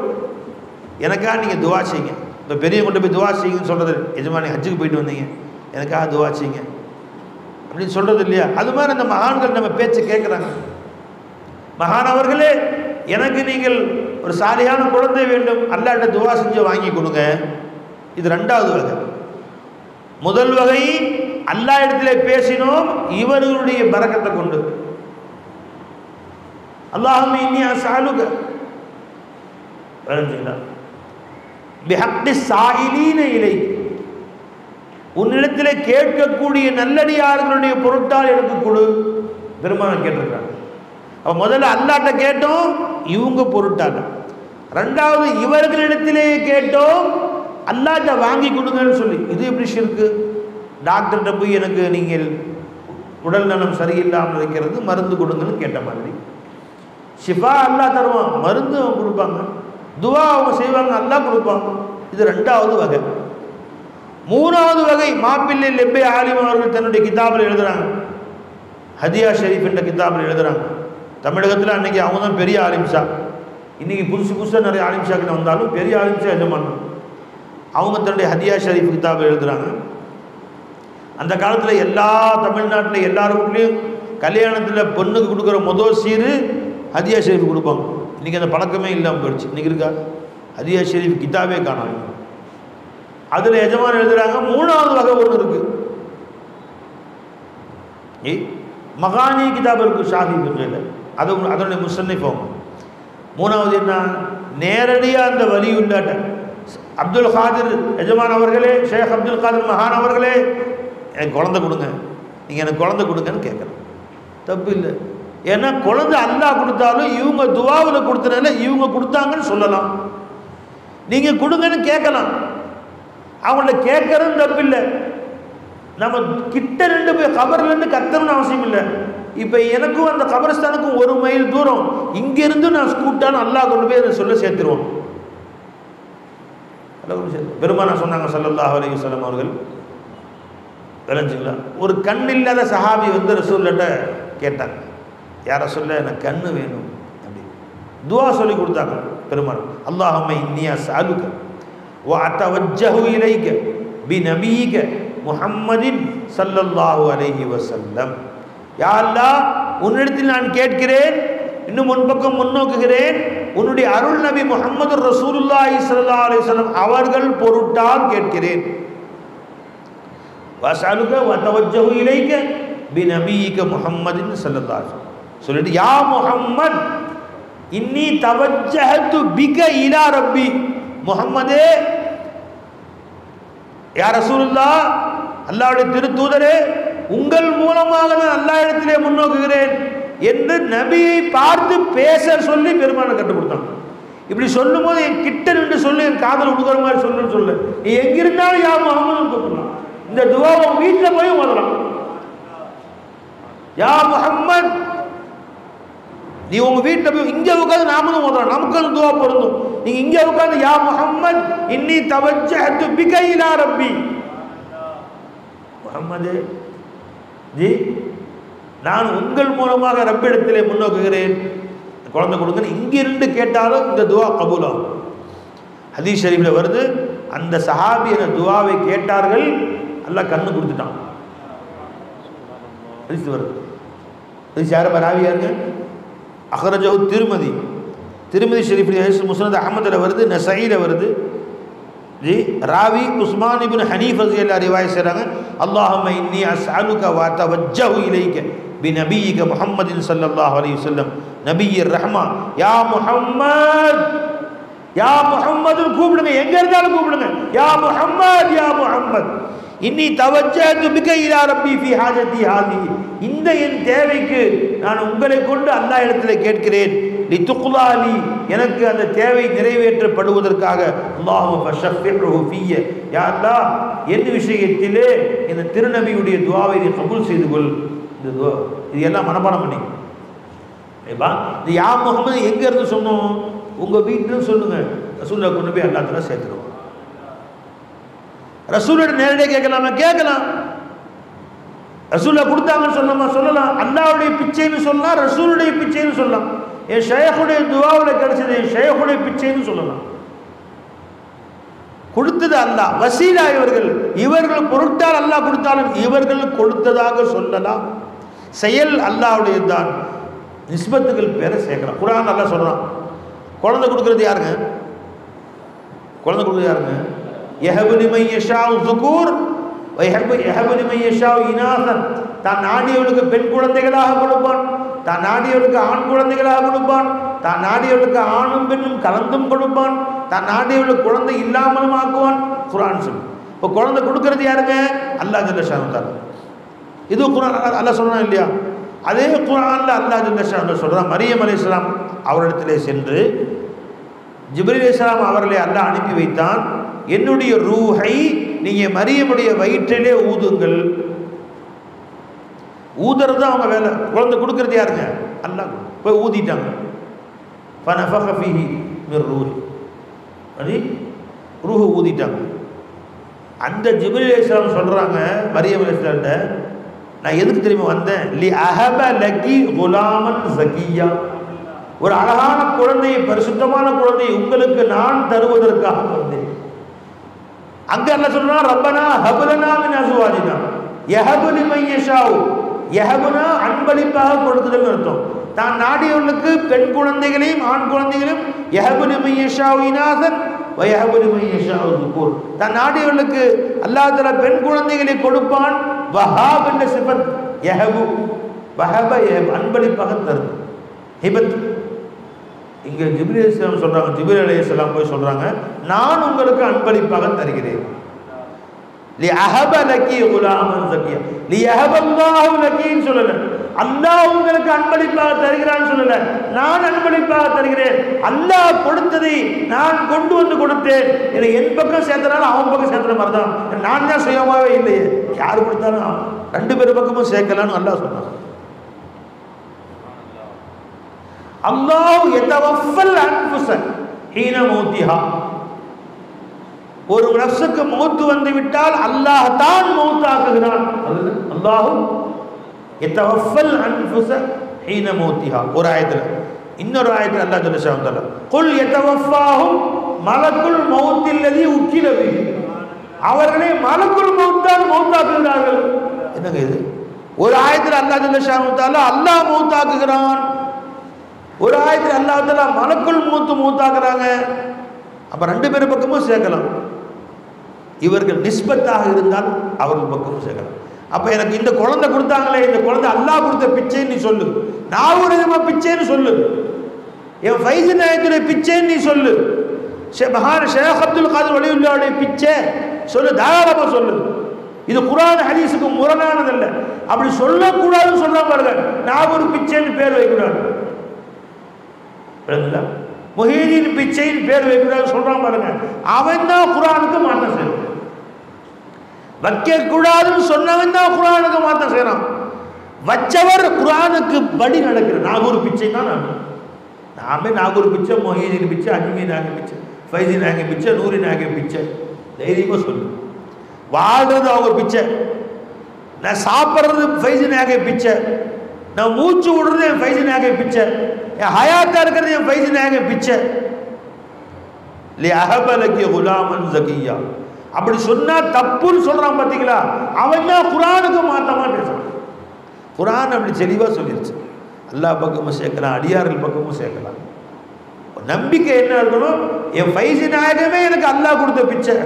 எனக்காக நீங்கள் துவா செய்யுங்க. இப்போ பெரிய கொண்டு போய் துவா செய்யுங்கன்னு சொல்கிறது, எஜமானி ஹஜ்ஜுக்கு போயிட்டு வந்தீங்க எனக்காக துவா செய்யுங்க அப்படின்னு சொல்கிறது இல்லையா? அது மாதிரி அந்த மகான்கள் நம்ம பேச்சு கேட்குறாங்க. மகான் அவர்களே, எனக்கு நீங்கள் ஒரு சாலியான குழந்தை வேண்டும், அல்லாஹ்ட்ட துவா செஞ்சு வாங்கி கொடுங்க. இது ரெண்டாவது வகை. முதல் வகை அல்லாஹ் இடத்துல பேசினோம் இவர்களுடைய பரக்கத்தை கொண்டு. அல்லாஹும்ம இன்னி அஸ்அலுக பிஹக்கி ஸாயிலீன இலைக், உன்னிடத்தில் கேட்கக்கூடிய நல்லடியார்களுடைய பொருட்டால் எனக்கு கொடு. பெருமானார் கேட்டிருக்காங்க. அப்போ முதல்ல அல்லாஹ்ட்ட கேட்டோம் இவங்க பொருட்டால், ரெண்டாவது இவர்களிடத்திலே கேட்டோம் அல்லாஹ்ட்ட வாங்கி கொடுங்கன்னு சொல்லி. இது எப்படி ஷிர்க்கு? டாக்டர்கிட்ட போய் எனக்கு நீங்கள் உடல் நலம் சரியில்லாமல் இருக்கிறது, மருந்து கொடுங்கன்னு கேட்ட மாதிரி. ஷிஃபா அல்லாஹ் தருவான், மருந்து அவங்க கொடுப்பாங்க, துவா அவங்க செய்வாங்க, அல்லாஹ் கொடுப்பாங்க. இது ரெண்டாவது வகை. மூணாவது வகை மாப்பிள்ளை லெப்பே ஆலிம் அவர்கள் தன்னுடைய கிதாபில் எழுதுறாங்க, ஹதியா ஷெரீஃப் என்ற கிதாபில் எழுதுறாங்க. தமிழகத்தில் அன்றைக்கி அவங்க தான் பெரிய ஆலிம்ஷா. இன்றைக்கி புதுசாக நிறைய ஆலிம்ஷாக்கிட்ட வந்தாலும் பெரிய ஆலிம்ஷா எஜமான் அவங்க தன்னுடைய ஹதியா ஷெரீஃப் கிதாபில் எழுதுறாங்க. அந்த காலத்தில் எல்லா தமிழ்நாட்டில் எல்லார் வீட்லேயும் கல்யாணத்தில் பொண்ணுக்கு கொடுக்குற முதல் சீரு ஹதியா ஷெரீஃப் கொடுப்பாங்க. இன்றைக்கி அந்த பழக்கமே இல்லாமல் போயிடுச்சு. இன்றைக்கி இருக்கா? ஹதியா ஷெரீஃப் கிதாபே காணாங்க. அதில் எஜமான் எழுதுகிறாங்க, மூணாவது வகை ஒன்று இருக்குது. மகானி கிதாப் இருக்குது ஷாஃபி பிரிவில், அது அதனுடைய முஸ்னஃப் அவங்க. மூணாவது என்ன? நேரடியாக அந்த வலி உள்ளாட்ட அப்துல் காதிர் எஜமான் அவர்களே, ஷேக் அப்துல் காதிர் மகான் அவர்களே, எனக்கு குழந்தை கொடுங்க, நீங்கள் எனக்கு குழந்தை கொடுங்கன்னு கேட்குறேன். தப்பு இல்லை. ஏன்னா குழந்தை அல்லாஹ் கொடுத்தாலும் இவங்க துவாவில் கொடுத்தனால இவங்க கொடுத்தாங்கன்னு சொல்லலாம், நீங்கள் கொடுங்கன்னு கேட்கலாம். அவங்கள்ட்ட கேட்கறதும் தப்பு இல்லை. நம்ம கிட்ட ரெண்டு போய் கபர்லேருந்து கத்தணும்னு அவசியம் இல்லை. இப்போ எனக்கும் அந்த கபரஸ்தானுக்கும் 1 மைல் தூரம், இங்கேருந்து நான் ஸ்கூட்டான்னு அல்லாஹ் கொண்டு போய் அதை சொல்ல சேர்த்துருவோம். பெருமானா சொன்னாங்க ஸல்லல்லாஹு அலைஹி வஸல்லம் அவர்கள், விளைஞ்சுங்களா, ஒரு கண் இல்லாத சஹாபி வந்து ரசூலுல்லாஹ்ட்ட கேட்டாங்க, யாரை சொல்ல எனக்கு கண்ணு வேணும் அப்படி துவா சொல்லி கொடுத்தாங்க பெருமாள். அல்லாஹும்ம இன்னி அஸ்அலுக வ அத்தவஜ்ஜஹு இலைக பிநபியிக முஹம்மதின் ஸல்லல்லாஹு அலைஹி வஸல்லம். யா அல்லாஹ், உன்னிடத்தில் நான் கேட்கிறேன், இன்னும் முன்பக்கம் முன்னோக்குகிறேன், உன்னுடைய அருள் நபி முஹம்மது ரசூலுல்லாஹி ஸல்லல்லாஹு அலைஹி வஸல்லம் அவர்கள் பொருட்டால் கேட்கிறேன். வஸஅலுக வ அத்தவஜ்ஜஹு இலைக பிநபியிக முஹம்மதின் ஸல்லல்லாஹு அலைஹி வஸல்லம். சொல்லிட்டு யா முஹம்மத் இன்னி தவஜ்ஜஹது பிக இலா ரப்பி. முஹம்மதே, யா ரசூலுல்லாஹ், அல்லாஹ்வுடைய திருத்தூதரே, உங்கள் மூலமாக நான் அல்லாஹ் இடத்திலே முன்னோக்குகிறேன் என்று நபியை பார்த்து பேச சொல்லி பெருமானை கற்றுக் கொடுத்தாங்க. இப்படி சொல்லும் போது என் கிட்ட நின்று சொல்லு, என் காதல் உடுக்கிற மாதிரி சொல்லுன்னு சொல்லு. நீ எங்கிருந்தாலும் யா முஹம்மதுன்னு கூப்பிடலாம். இந்த துவாவை வீட்டில் போய் ஓதலாம். யா முஹம்மத், நீ உங்க வீட்டில் போய் இங்கே உட்காந்து நாமளும் ஓதலாம், நமக்கு அந்த துவா பொருந்தும். நீங்க இங்கே உட்காந்து யா முஹம்மத் இன்னி தவஜ்ஜஹது பிக இலா ரப்பி. முஹம்மதே ஜி, நான் உங்கள் மூலமாக ரப்பிடத்திலே முன்னோக்குகிறேன், குழந்தை கொடுங்க. இங்கிருந்து கேட்டாலும் இந்த துவா கபூலாகும். ஹதீஸ் ஷரீஃபில் வருது, அந்த சஹாபி அந்த துவாவை கேட்டார்கள், அல்லாஹ் கண்ணு கொடுத்துட்டான். ஹதீஸ் வருது. ஹதீஸ் யார் ராவியாருங்க? அஹ்ரஜஹு திருமதி. திருமதி ஷரீஃபில் முஸ்னத் அஹ்மதில் வருது, நஸஈல வருது. ஜி, ராவி உஸ்மான் இப்னு ஹனீஃப் ரலியல்லாஹு அன்ஹு ரிவாயத் செய்றாங்க, அல்லாஹும்ம இன்னி அஸ்அலுக வ அத்தவஜ்ஜஹு இலைக பிநபியிக முஹம்மதின் ஸல்லல்லாஹு அலைஹி வஸல்லம் நபிய்யிர் ரஹ்மா. யா முஹம்மத், யா முஹம்மது கூப்பிடுங்க, எங்க இருந்தாலும் கூப்பிடுங்க. யா முஹம்மத், யா முஹம்மத் இன்னி தவஜ்ஜஹது பிக இலா ரப்பி ஃபீ ஹாஜதி ஹாதிஹி. இந்த என் தேவைக்கு நான் உங்களை கொண்டு அல்லாஹ் இடத்திலே கேட்கிறேன். லிதுக்லாலி, எனக்கு அந்த தேவை நிறைவேற்றப்படுவதற்காக. அல்லாஹும்ம ஃபஷஃபிஹு ஃபிய்ய, யா அல்லாஹ், என் விஷயத்திலே இந்த திருநபியுடைய துஆவை நீ கபூல் செய்து கொள். இந்த துஆ இது எல்லாம் மனப்பாடம் பண்ணி ஏப்பா, இந்த யா முஹம்மது எங்க இருந்து சொன்னோம்? உங்க வீட்டுன்னு சொல்லுங்க, ரசூலுல்லாஹ் கொண்டு போய் அல்லாஹ் தஆலா சேர்த்துருவோம். ரசூலோட நேரடியாக கேட்கலாமா? கேட்கலாம். ரசூலுல்லாஹ் கொடுத்தாங்கன்னு சொன்னோமா? சொல்லலாம். அல்லாஹ்வுடைய பிச்சைன்னு சொல்லலாம், ரசூலுடைய பிச்சைன்னு சொல்லலாம். என் ஷேഖுடைய துஆவில் கிடைச்சது என் ஷேഖுடைய பிச்சைன்னு சொல்லலாம். கொடுத்தது அல்லாஹ், வசீலா இவர்கள், இவர்கள் பொருட்டால் அல்லாஹ் கொடுத்தாலும் இவர்கள் கொடுத்ததாக சொல்லலாம். செயல் அல்லாஹ்வுடையது தான். நிஸ்பத்துகள் பேரை சேர்க்கலாம். குர்ஆன் அல்லாஹ் சொல்றான். குழந்தை கொடுக்கறது யாருங்க? குழந்தை கொடுக்கறது யாருங்க? யஹபு லிமன் யஷாஉ ஸுகூர் வ யஹபு லிமன் யஷாஉ இனாஸன். தான் நாடியவனுக்கு பெண் குழந்தைகளாக கொடுப்பான், தான் நாடியவனுக்கு ஆண் குழந்தைகளாக கொடுப்பான், தான் நாடியவனுக்கு ஆணும் பெண்ணும் கலந்தும் கொடுப்பான், தான் நாடியவனுக்கு குழந்தை இல்லாமலும் ஆக்குவான். குர்ஆன் சொல்லு. இப்போ குழந்தை கொடுக்கறது யாருங்க? அல்லாஹ் ஜல்ல ஷானுஹு. இது குர்ஆன் அல்லாஹ் சொல்றான் இல்லையா? அதே குர்ஆன்ல அல்லாஹ் ஜல்ல ஷானுஹு சொல்றான், மரியம் அலைஹிஸ்ஸலாம் அவரிடத்திலே சென்று ஜிப்ரீல் அலைஹிஸ்ஸலாம் அவர்களை அல்லாஹ் அனுப்பி வைத்தான். என்னுடைய ரூஹை நீங்க மரியமுடைய வயிற்றிலே ஊதுங்கள். ஊதுறது தான் அவங்க வேலை. குழந்தை கொடுக்கறது யாருங்க? அல்லாஹ். போய் ஊதிட்டாங்க. ஃபனஃபக ஃபீஹி மிர் ரூஹி, அது ரூஹ் ஊதிட்டாங்க. அந்த ஜிப்ரீல் அலைஹிஸ்ஸலாம் சொல்றாங்க மரியம் அலைஹிஸ்ஸலாம்ட்ட, நான் எதுக்கு தெரியுமா வந்தேன்? லி அஹப லகி குலாமன் ஸகியா, ஒரு அழகான குழந்தையை, பரிசுத்தமான குழந்தையை உங்களுக்கு நான் தருவதற்காக வந்தேன். அங்க அல்லாஹ் சொல்றான், ரப்பனா ஹப்லனா மின் அஸ்வாஜினா யஹபு லிமன் யஷாஉ. யஹபுனா அன்பளிப்பாக கொடுக்குதல் அர்த்தம். தான் நாடியவர்களுக்கு பெண் குழந்தைகளையும் ஆண் குழந்தைகளையும், யஹபு லிமன் யஷாஉ இனாஸன் வ யஹபு லிமன் யஷாஉ ஸுகூர். தான் நாடியவர்களுக்கு அல்லாஹ் தஆலா பெண் குழந்தைகளை கொடுப்பான். வஹாப் என்ற சிஃபத் யஹபு, வஹப யஹப் அன்பளிப்பாக தருது, ஹிபத். இங்க ஜிப்ரீல் அலைஹிஸ்ஸலாம் சொல்றாங்க, ஜிப்ரீல் அலைஹிஸ்ஸலாம் போய் சொல்றாங்க, நான் உங்களுக்கு அன்பளிப்பாக தருகிறேன். லி அஹப லகி குலாமன் ஸகியா, லி யஹபல்லாஹு லகின்னு சொல்லல, அல்லாஹ் உங்களுக்கு அன்பளிப்பாக தருகிறான்னு சொல்லல, நான் அன்பளிப்பாக தருகிறேன். அல்லாஹ் கொடுத்ததை நான் கொண்டு வந்து கொடுத்தேன். இதை என் பக்கம் சேர்த்தனால அவன் பக்கம் சேர்த்துற மாதிரி தான். நான் தான் சுயமாவே இல்லையே, யார் கொடுத்தாலும் ரெண்டு பேர் பக்கமும் சேர்க்கலான்னு அல்லாஹ் சொன்னான். அல்லாஹ் யதவஃபல் அன்ஃபுஸ ஹீன மௌத்திஹா, ஒரு நஃப்ஸுக்கு மௌத் வந்து விட்டால் அல்லாஹ் தான் மௌத்தாக்குகிறான். அல்லாஹ் யதவஃபல் அன்ஃபுஸ ஹீன மௌத்திஹா ஒரு ஆயத்தில். இன்னொரு ஆயத்தில் அல்லாஹ் ஜல்ல ஷானஹு குல் யதவஃபாஹும் மலக்குல் மௌத்தில்லதி உக்கில பிஹி, அவர்களே மலக்குல் மௌத்தால் மௌத்தாக்குகிறார்கள். என்னங்க இது? ஒரு ஆயத்தில் அல்லாஹ் ஜல்ல ஷானஹு தஆலா அல்லாஹ் மௌத்தாக்குகிறான், ஒரு ஆயத்தில் அல்லாஹ் தஆலா மலக்குல் மௌத்தாக்குறாங்க. அப்ப ரெண்டு பேர் பக்கமும் சேர்க்கலாம். இவர்கள் நிஸ்பத்தாக இருந்தால் அவர்கள் பக்கமும் சேர்க்கலாம். அப்ப எனக்கு இந்த குழந்தை கொடுத்தாங்களே, இந்த குழந்தை அல்லாஹ் கொடுத்த பிச்சைன்னு நீ சொல்லு, நாவுரமா பிச்சைன்னு சொல்லு, என் ஃபைஸ் நாயத்துடைய பிச்சைன்னு நீ சொல்லு, மகான் ஷேக் அப்துல் காதர் வலியுல்லாஹ்வுடைய பிச்சை சொல்லு, தாராளமா சொல்லு. இது குர்ஆன் ஹதீஸுக்கு முரணானதல்ல. அப்படி சொல்லக்கூடாதுன்னு சொல்ல பாருங்க, நாவூர் பிச்சைன்னு பேர் வைக்கூடாது, முஹீதீன் பிச்சைன்னு பேர் வைக்கூடாது சொல்றான் பாருங்க, அவன் தான் குர்ஆனுக்கு மாற்றம் செய்யறான். வைக்க கூடாதுன்னு சொன்னவன் தான் குர்ஆனுக்கு மாற்றம் செய்யறான். வச்சவர் குர்ஆனுக்கு படி நடக்கிற நாகூர் பிச்சை தான். நாமே நாகூர் பிச்சை, மொஹீதீன் பிச்சை, அஜ்மீர் நாயக பிச்சை, ஃபைசி நாயக பிச்சை, நூரி நாயக பிச்சை தைரியமா சொல்லு. வாழ்றது அவங்க பிச்சை, நான் சாப்பிட்றது ஃபைசி நாயக பிச்சை, நான் மூச்சு விடுறது என் ஃபைசி நாயக பிச்சை, என் ஹயாத்தா இருக்கிறது என் ஃபைசி நாயக பிச்சை. அஹபலகி குலாமன் ஜகியா அப்படி சொன்னா தப்புன்னு சொல்றான் பார்த்தீங்களா, அவன் தான் குர்ஆனுக்கு மாற்றமா பேசுறான். குர்ஆன் அப்படி தெளிவா சொல்லிருச்சு. அல்லாஹ் பக்கமும் சேர்க்கலாம், அடியார்கள் பக்கமும் சேர்க்கலாம். நம்பிக்கை என்ன இருக்கணும், என் ஃபைசி நாயகமே எனக்கு அல்லாஹ் கொடுத்த பிச்சை.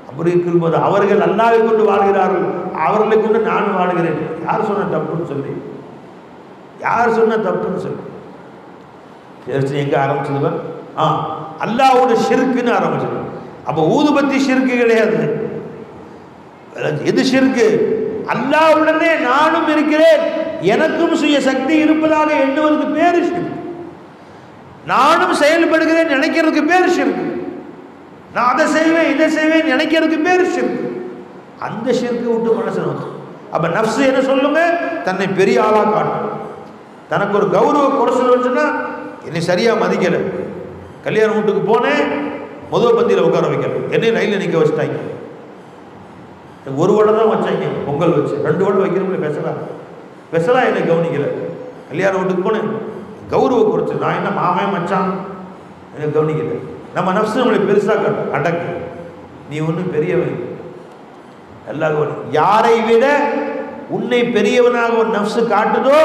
அப்படி இருக்கும்போது அவர்கள் அல்லாஹ்வை கொண்டு வாழ்கிறார்கள், அவர்களை கொண்டு நான் வாழ்கிறேன். யார் சொன்ன தப்புன்னு சொல்லி, யார் சொன்ன தப்புன்னு சொல்லி எங்க ஆரம்பிச்சது? அல்லாஹ்வோட ஷிர்க்குன்னு ஆரம்பிச்சது. அப்போ ஊதுபத்தி ஷிர்க்கு கிடையாது. எது ஷிர்க்கு? அல்லாஹ்வுடனே நானும் இருக்கிறேன், எனக்கும் சுய சக்தி இருப்பதாக எண்ணுவதற்கு பேரு ஷிர்க். நானும் செயல்படுகிறேன் நினைக்கிறதுக்கு பேரு ஷிர்க். நான் அதை செய்வேன் இதை செய்வேன் நினைக்கிறதுக்கு பேரு ஷிர்க். அந்த ஷிர்க்கை விட்டு மனசு நோக்கு. அப்ப நஃப்ஸ் என்ன சொல்லுங்க, தன்னை பெரிய ஆளா காட்டும். தனக்கு ஒரு கௌரவ குறைச்சல் வந்துச்சுன்னா, என்னை சரியா மதிக்கல, கல்யாண வீட்டுக்கு போனேன் முதல் பந்தியில் உட்கார வைக்கல, என்னையும் ரயிலில் நிற்க வச்சுட்டாங்க, ஒரு வடை தான் வச்சாங்க பொங்கல் வச்சு, 2 வடை வைக்கிறவங்களே பெசலா என்னை கவனிக்கல. கல்யாண வீட்டுக்கு போனேன், கௌரவ குறைச்சல், நான் என்ன மாமன் மச்சான் என்னை கவனிக்கல. நம்ம நஃப்ஸ் நம்மளை பெருசாக காட்டும், அடக்கு, நீ ஒன்றும் பெரியவன். எல்லாரும் யாரை விட உன்னை பெரியவனாக ஒரு நஃப்ஸ் காட்டுதோ,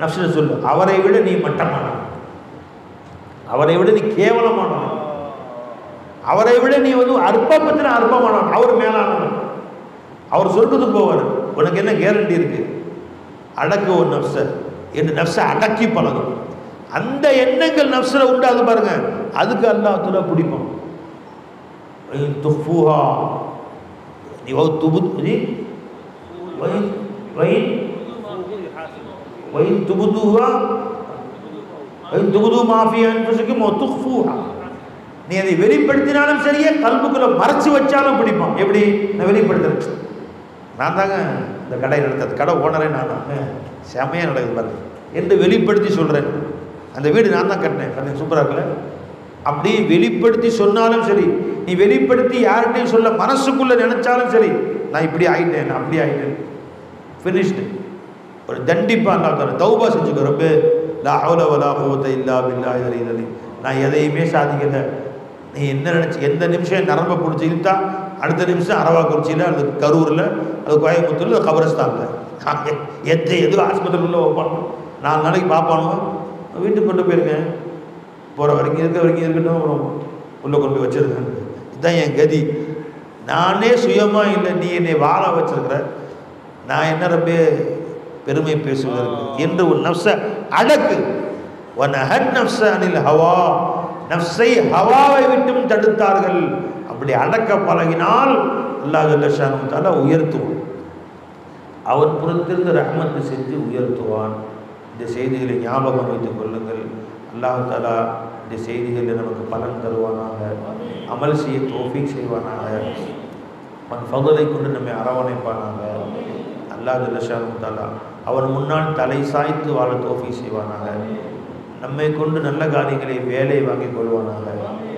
நஃப்ஸ் சொல்லு, அவரை விட நீ மட்டமானவன், அவரை விட நீ கேவலமானவன், அவரை விட நீ அற்பப்பத்தின அற்பமானவன், அவர் மேலானவன், அவர் சொர்க்கத்துக்கு போவார். உனக்கு என்ன கேரண்டி இருக்கு? அடக்கு ஒரு நஃப்ஸ என்று நஃப்ஸை அடக்கி பழகும். அந்த எண்ணங்கள் நஃப்ஸில் உண்டாது பாருங்க, அதுக்கு அல்லாஹ் தஆலா பிடிக்கும். துஃபூஹா நீ துபுது நீ அதை வெளிப்படுத்தினாலும் சரியே, கல்புக்குள்ள மறைச்சு வச்சாலும் பிடிப்பான். எப்படி? நான் வெளிப்படுத்துறேன், நான் தாங்க இந்த கடை நடத்துறது, கடை ஓனரே நான் தான், செமையாக நடக்குது பாருங்க என்று வெளிப்படுத்தி சொல்கிறேன். அந்த வீடு நான் தான் கட்டினேன், சூப்பராக இருக்குல்ல, அப்படி வெளிப்படுத்தி சொன்னாலும் சரி, நீ வெளிப்படுத்தி யார்கிட்டையும் சொல்ல மனசுக்குள்ளே நினைச்சாலும் சரி, நான் இப்படி ஆகிட்டேன், நான் அப்படி ஆகிட்டேன், ஃபினிஷ்டு. ஒரு தண்டிப்பா அல்லாஹ் தௌபா செஞ்சுக்க, ரப்பே லா ஹவ்ல வலா குவத்த இல்லா பில்லாஹில் அலியில் அலீம், நான் எதையுமே சாதிக்கலை, நீ என்ன நினச்சி எந்த நிமிஷம் நரம்பை பிடிச்சி இழுத்தா அடுத்த நிமிஷம் அரவாக்குறிச்சியில், அது கரூரில், அது கோயம்புத்தூரில், அது கபரஸ்தானில், எது ஆஸ்பத்திரி உள்ள வைப்பானோ, 4 நாளைக்கு பார்ப்பானோ, வீட்டுக்கு கொண்டு போயிருக்கேன், போகிற வரைக்கும் இருக்க வரைக்கும் இருக்கட்டும், அப்புறம் உள்ளே கொண்டு போய் வச்சுருக்கேன். இதுதான் என் கதி. நானே சுயமாக இல்லை, நீ என்னை வாழ வச்சிருக்கிற, நான் என்ன ரப்பே பெருமை பேசுவதற்கு என்று ஒரு நஃப்ஸை அடக்கு. வனஹன் நஃப்ஸ அனில் ஹவா, நஃப்ஸை ஹவாவை விட்டும் தடுத்தார்கள். அப்படி அடக்க பழகினால் அல்லாஹ் ஜல்ல ஷானஹு தஆலா உயர்த்துவான், அவன் புறத்திலிருந்து ரஹ்மத்து செஞ்சு உயர்த்துவான். இந்த செய்திகளை ஞாபகம் வைத்துக் கொள்ளுங்கள். அல்லாஹ் தஆலா இந்த செய்திகளில் நமக்கு பலன் தருவானாக, அமல் செய்ய தௌஃபீக் செய்வானாக, அவன் ஃபضலை கொண்டு நம்மை அரவணைப்பானாக. அல்லாஹ் ஜல்ல ஷானஹு தஆலா அவன் முன்னால் தலை சாய்த்து வாழ தௌஃபீக் செய்வானாக. நம்மை கொண்டு நல்ல காரியங்களை வேலை வாங்கிக் கொள்வானாக.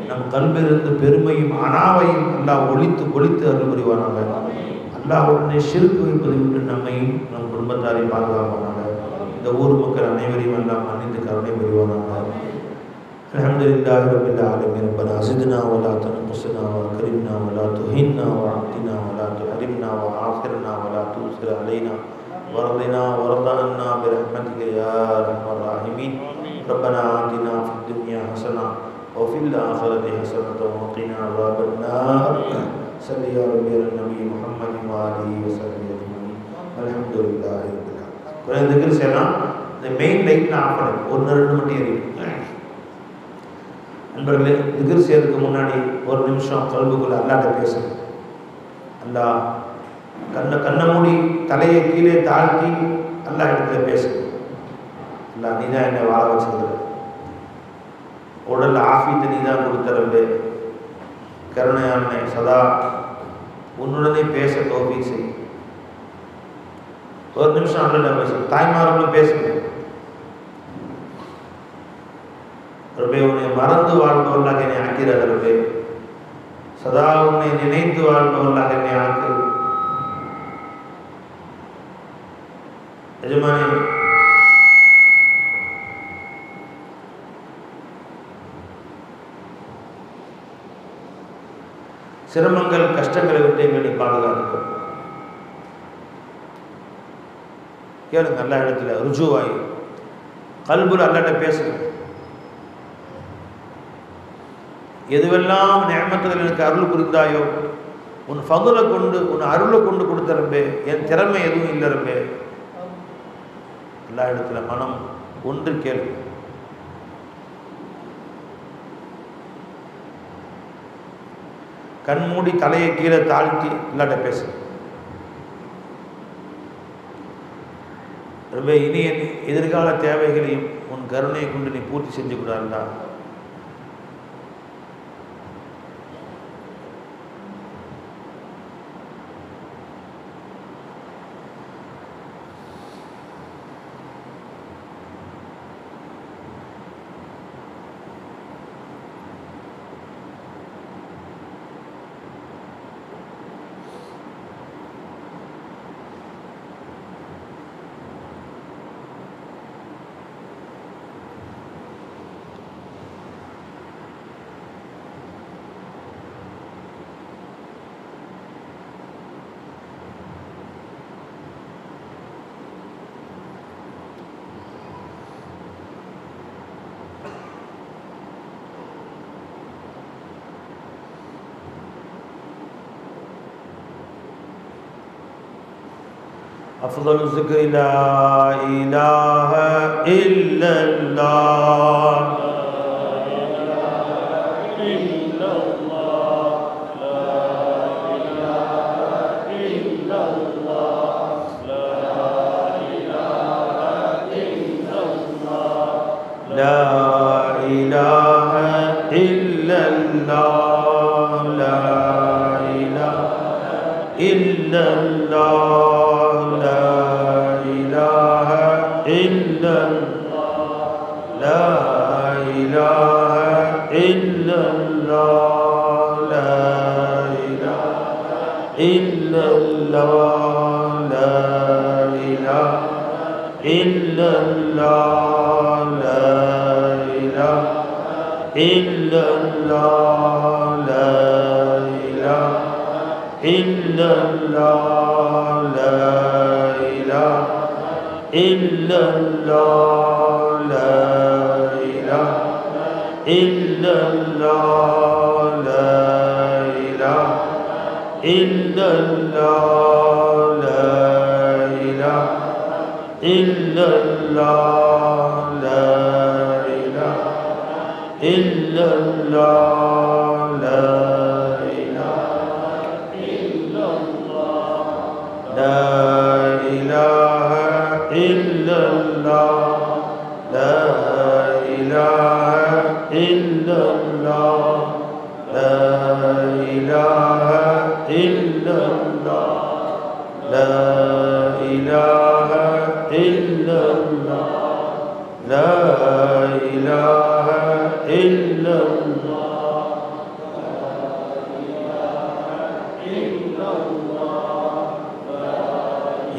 நம் கல்விலிருந்து பெருமையும் அனாவையும் அல்லாஹ் ஒழித்து அருள் புரிவானாக. அல்லாஹ் உடனே ஷிர்க் வைப்பதை விட்டு நம்மையும் நம் குடும்பத்தாரை பாதுகாப்பானாக. இந்த ஊர் மக்கள் அனைவரையும் எல்லாம் மன்னித்து கருணை புரிவானாக. அல்ஹம்துலில்லாஹி ரப்பில் ஆலமீன். ரப்பனா ஸித்னா வலா தன்குஸ்னா வஅக்ரிம்னா வலா துஹின்னா வஅஃதினா வலா துஹரிம்னா வஆஃபிர்னா வலா துஸிர் அலைனா வர்தினா வர்தஅன்னா பிரஹ்மதிக யா அர்ஹமர் ராஹிமீன். ரப்பனா ஆதினா ஃபித் துன்யா ஹஸனா வஃபில் ஆখিরাতি ஹஸனத்தன் வகினா அஸாபன் நார். ஸல்லி யா ரப்பி அலா நபி முஹம்மதின் வ ஆலிஹி வஸஹ்பிஹி அஜ்மஈன். அல்ஹம்துலில்லாஹி ரப்பில் ஆலமீன். குர்ஆன் திக்ர் செய்யலாம். இந்த மெயின் லைட் ஆஃப் பண்ணு. 1-2 மட்டும் எரியும். நண்பர்களே, திக்ர் செய்யறதுக்கு முன்னாடி ஒரு நிமிஷம் கல்புக்குள்ள அல்லாஹ்ட்ட பேசுங்க. அல்லாஹ் கண்ணை மூடி தலையை கீழே தாழ்த்தி அல்லாஹ் இடத்துல பேசுங்க. அல்லாஹ் நீ தான் என்னை வாழ வச்சிருக்கிற, உடல் ஆஃபீத்தை நீ தான் கொடுத்துறவே, கருணையாண்மை சதா உன்னுடனே பேச தௌஃபீக் செய். ஒரு நிமிஷம் அல்லாஹ்ட்ட பேசுங்க. தாய்மார்களும் பேசுங்க. ரப்பே, உன்னை மறந்து வாழ்பவர்களாக என்னை ஆக்கிறார். ரப்பே, சதா உன்னை நினைத்து வாழ்பவர்களாக என்னை ஆக்கு. எஜமானி, சிரமங்கள் கஷ்டங்களை விட்டு எங்களை பாதுகாத்துக்கோ. கேளுங்க எல்லா இடத்துல ருஜுவாயி கல்புல அல்லாஹ்ட்ட பேசுங்க. எதுவெல்லாம் நிஅமத்துகள் எனக்கு அருள் புரிந்தாயோ, உன் ஃபதுலை கொண்டு உன் அருளை கொண்டு கொடுத்த ரப்பே, என் திறமை எதுவும் இல்லை ரப்பே. எல்லா இடத்துல மனம் ஒன்று கேளு. கண்மூடி தலையை கீழே தாழ்த்தி இல்லாட்ட பேசு. ரப்பே, இனி என் எதிர்கால தேவைகளையும் உன் கருணையை கொண்டு நீ பூர்த்தி செஞ்சு கூடாதுடா. أفضل الذكر لا إله إلا الله.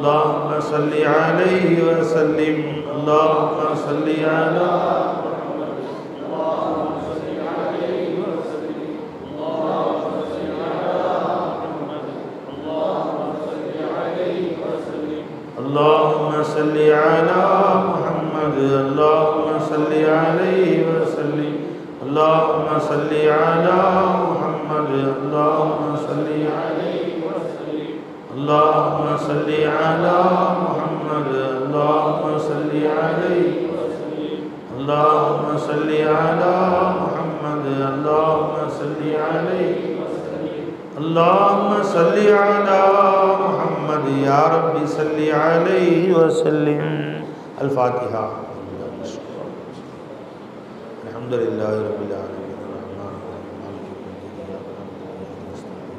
اللهم صل عليه وسلم اللهم صل على اللهم صل على محمد اللهم صل عليه وسلم اللهم صل على محمد اللهم صل عليه وسلم اللهم صل على محمد اللهم صل عليه وسلم اللهم صل على محمد اللهم صل عليه وسلم اللهم صل على محمد يا رب صل عليه وسلم الفاتحة الحمد لله رب العالمين الرحمن الرحيم مالك يوم الدين إياك نعبد وإياك نستعين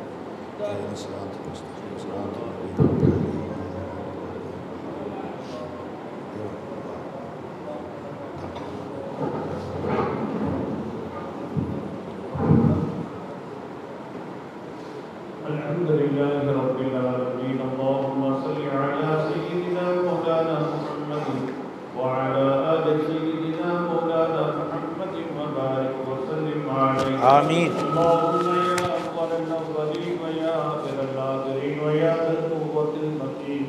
اهدنا الصراط المستقيم صراط الذين الحمد لله رب العالمين اللهم صل على سيدنا مولانا محمد وعلى آل سيدنا مولانا محمد وبارك وسلم عليه آمين اللهم يا أول الأولين ويا آخر الآخرين ويا ذا القوة المتين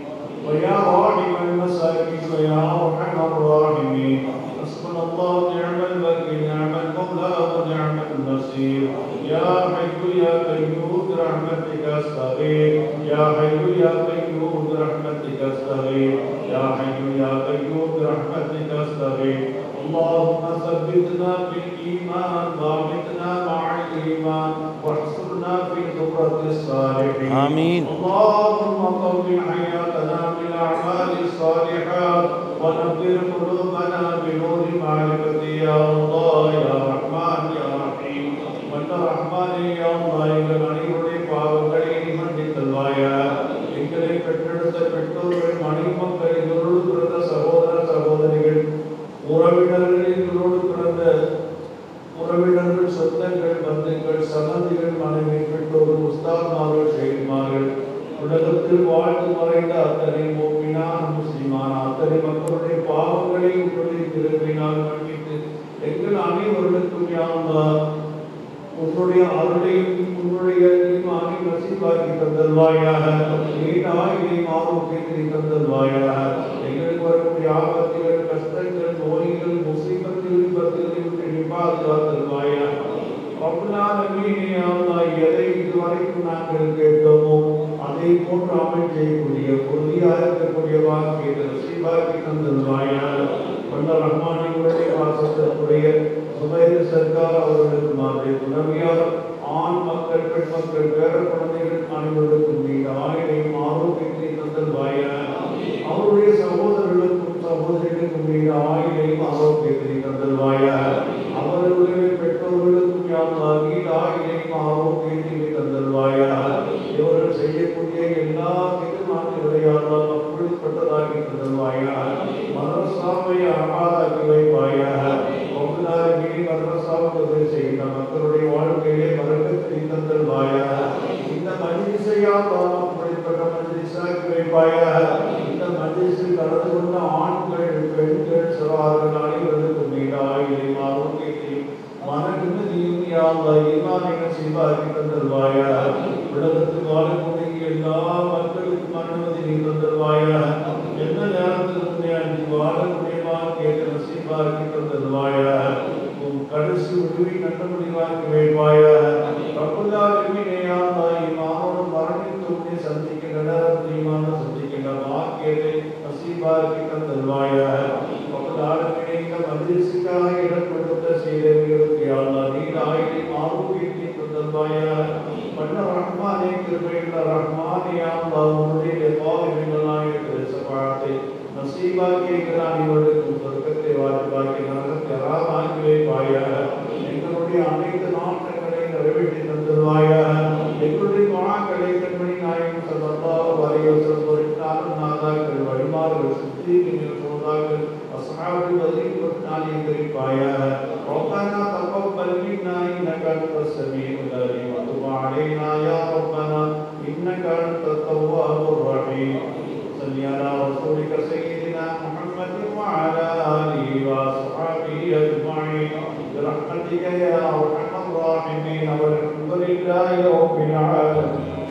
ويا راحم المساكين ويا أرحم الراحمين حسبنا الله نعم الوكيل نعم المولى ونعم النصير يا حي يا قيوم برحمتك استغيث يا حي يا قيوم برحمتك استغيث يا حي يا قيوم برحمتك استغيث اللهم ثبتنا في الإيمان وامتنا مع الإيمان واحشرنا في زمرة الصالحين آمين اللهم قوم حياتنا بالأعمال الصالحات ونبر قلوبنا بنور معرفتك يا الله يا رحمن يا رحيم وانت رحمن يا الله எங்கள் அனைவருடைய பாவங்களை மன்னித்தல்வாயா எங்களை பெற்றெடுத்த பெற்றோர்கள் மனைமக்கள் எங்களோடு பிறந்த சகோதர சகோதரிகள் உறவினர்கள் எங்களோடு பிறந்த உறவினர்கள் சொந்தங்கள் பந்துக்கள் சகந்திகள் மனைவி பெற்றோர்கள் உஸ்தாத்மார்கள் ஷேக்மார்கள் உலகத்தில் வாழ்ந்து மறைந்த அத்தனை மோமினான முஸ்லிமான அத்தனை மக்களுடைய பாவங்களை உங்களுடைய திரும்பினால் மன்னித்து எங்கள் அனைவர்களுக்கும் யா அல்லாஹ் உன்னுடைய அருளையும் உன்னுடைய ஈமானை நசீபாக்கி தந்தல்வாயாக நீண்ட ஆயுளையும் ஆரோக்கியத்தை தந்தல்வாயாக எங்களுக்கு வரக்கூடிய ஆபத்துகள் கஷ்டங்கள் நோய்கள் முசீபத்தில் விபத்துகளை பாதுகாத்தல்வாயாக எதை இதுவரைக்கும் நாங்கள் கேட்டோமோ அதை போன்று அமல் செய்யக்கூடிய உறுதியாக இருக்கக்கூடிய வாக்கியத்தை நசீபாக்கி தந்தல்வாயாக வல்ல ரஹ்மானினுடைய வாசத்திற்குரிய சுபைர் சர்க்கார் அவர்களுக்கு மாதிரி துணவியார் ஆண் மக்கள் பெண் மக்கள் பேர குழந்தைகள் அனைவருக்கும் நீண்ட ஆயுளையும் ஆரோக்கியத்தை தந்தல்வாயாக அவருடைய சகோதரர்களுக்கும் சகோதரிகளுக்கும் நீண்ட ஆயுளையும் ஆரோக்கியத்தை தந்தல்வாயாக அவர்களுடைய பெற்றோர்களுக்கும் நீண்ட ஆயுளையும் ஆரோக்கியத்தை தந்தல்வாயாக இவர்கள் செய்யக்கூடிய எல்லா திட்டமானவரையாளர் அப்படிப்பட்டதாகி தந்தல்வாயாக மதரசாவை அறமாதாக்கி வைப்பாயாக மதரசாவுக்கு செய்த மக்களுடைய வாழ்க்கையிலே மரக்கத்தை தந்தல்வாயாக இந்த மஜ்லிஸையால் அப்படிப்பட்ட மஜ்லிஸாக்கி வைப்பாயாக இந்த மஜ்லிஸில் கலந்து கொண்ட ஆண்கள் பெண்கள் சிறார்கள் அனைவருக்கும் நீண்ட ஆயுளையும் ஆரோக்கியத்தையும் மன நிம்மதியும் யா அல்லாஹ் ஈமானை நசீபாக்கி தந்தல்வாயாக உலகத்தில் வாழக்கூடிய எல்லா மக்களுக்கும் அனுமதி நீ தந்தல்வாயாக எந்த நேரத்தில் அஞ்சு வாழக்கூடிய வாக்கியத்தை நசீபாக்கி தந்தல்வாயாக கடைசி உதவி நல்ல முடிவாக்கி வைப்பாயாக மரணித்து சந்திக்கின்ற நேரத்திலுமான சந்திக்கின்ற வாக்கியத்தை நசீபாக்கி தந்தல்வாயாக மஜ்லிஸுக்காக இடம் கொடுத்த செய்தவர்களுக்கு அல்லாஹ் நீண்ட ஆயுளையும் ஆரோக்கியத்தை தந்தல்வாயாக வல்ல ரஹ்மானே கிருபையுள்ள ரஹ்மானே யா அல்லாஹ் உன்னுடைய பாவங்களை சபாத்தை நசீபாக்கி எங்கள் அனைவருக்கும் சொர்க்கத்தை வாஜிபாக்கி நரகத்தை ஹராமாக்கி வைப்பாயாக எங்களுடைய அனைத்து நாட்டங்களை நிறைவேற்றி தந்தல்வாயாக எங்களுடைய துஆக்களை கண்மணி நாயகம் ஸல்லல்லாஹு அலைஹி வஸல்லம் நாதாக்கள் வழிமார்கள் சித்திகள் சோதாக்கள் அஸ்ஹாபுல் வலீல் வத்னாலி கரிப்பாயாக ரப்பனா தகப்பல் மின்னா இன்னக அன்தஸ் ஸமீஉல் அலீம் வ துப் அலைனா யா ரப்பனா இன்னக அன்தத் தவ்வாபுர் ரஹீம் وصل على رسولك سيدنا محمد وعلى آله وأصحابه أجمعين برحمتك يا أرحم الراحمين والحمد لله رب العالمين.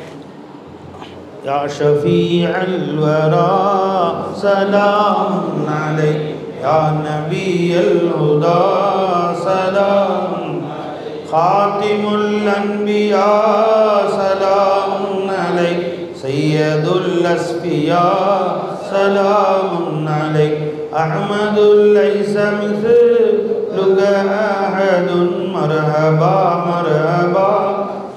يا شفيع الورى سلام عليك يا نبي الهدى سلام خاتم الأنبياء سلام عليك سيد الأصفياء سلام عليك أحمد ليس مثلك أحد مرحبا مرحبا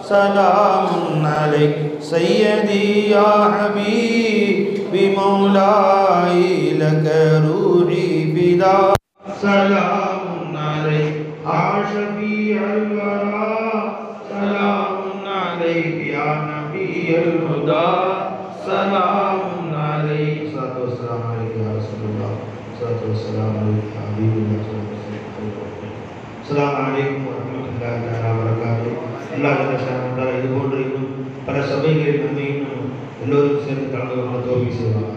سلام عليك سيدي يا حبيبي مولاي لك روحي فدا سلام عليك يا شفيع الورى سلام عليك يا نبي الهدى سلام عليك صلاة والسلام عليك يا رسول الله صلاة والسلام عليك يا حبيب الله السلام عليكم ورحمة الله تعالى وبركاته. அல்லாஹ் ஜல்லஷானஹு இது போன்ற இன்னும் பல சபைகளில் நம்மை இன்னும் எல்லோரும் சேர்ந்து கலந்து கொள்ள தௌஃபீக் செய்வார்.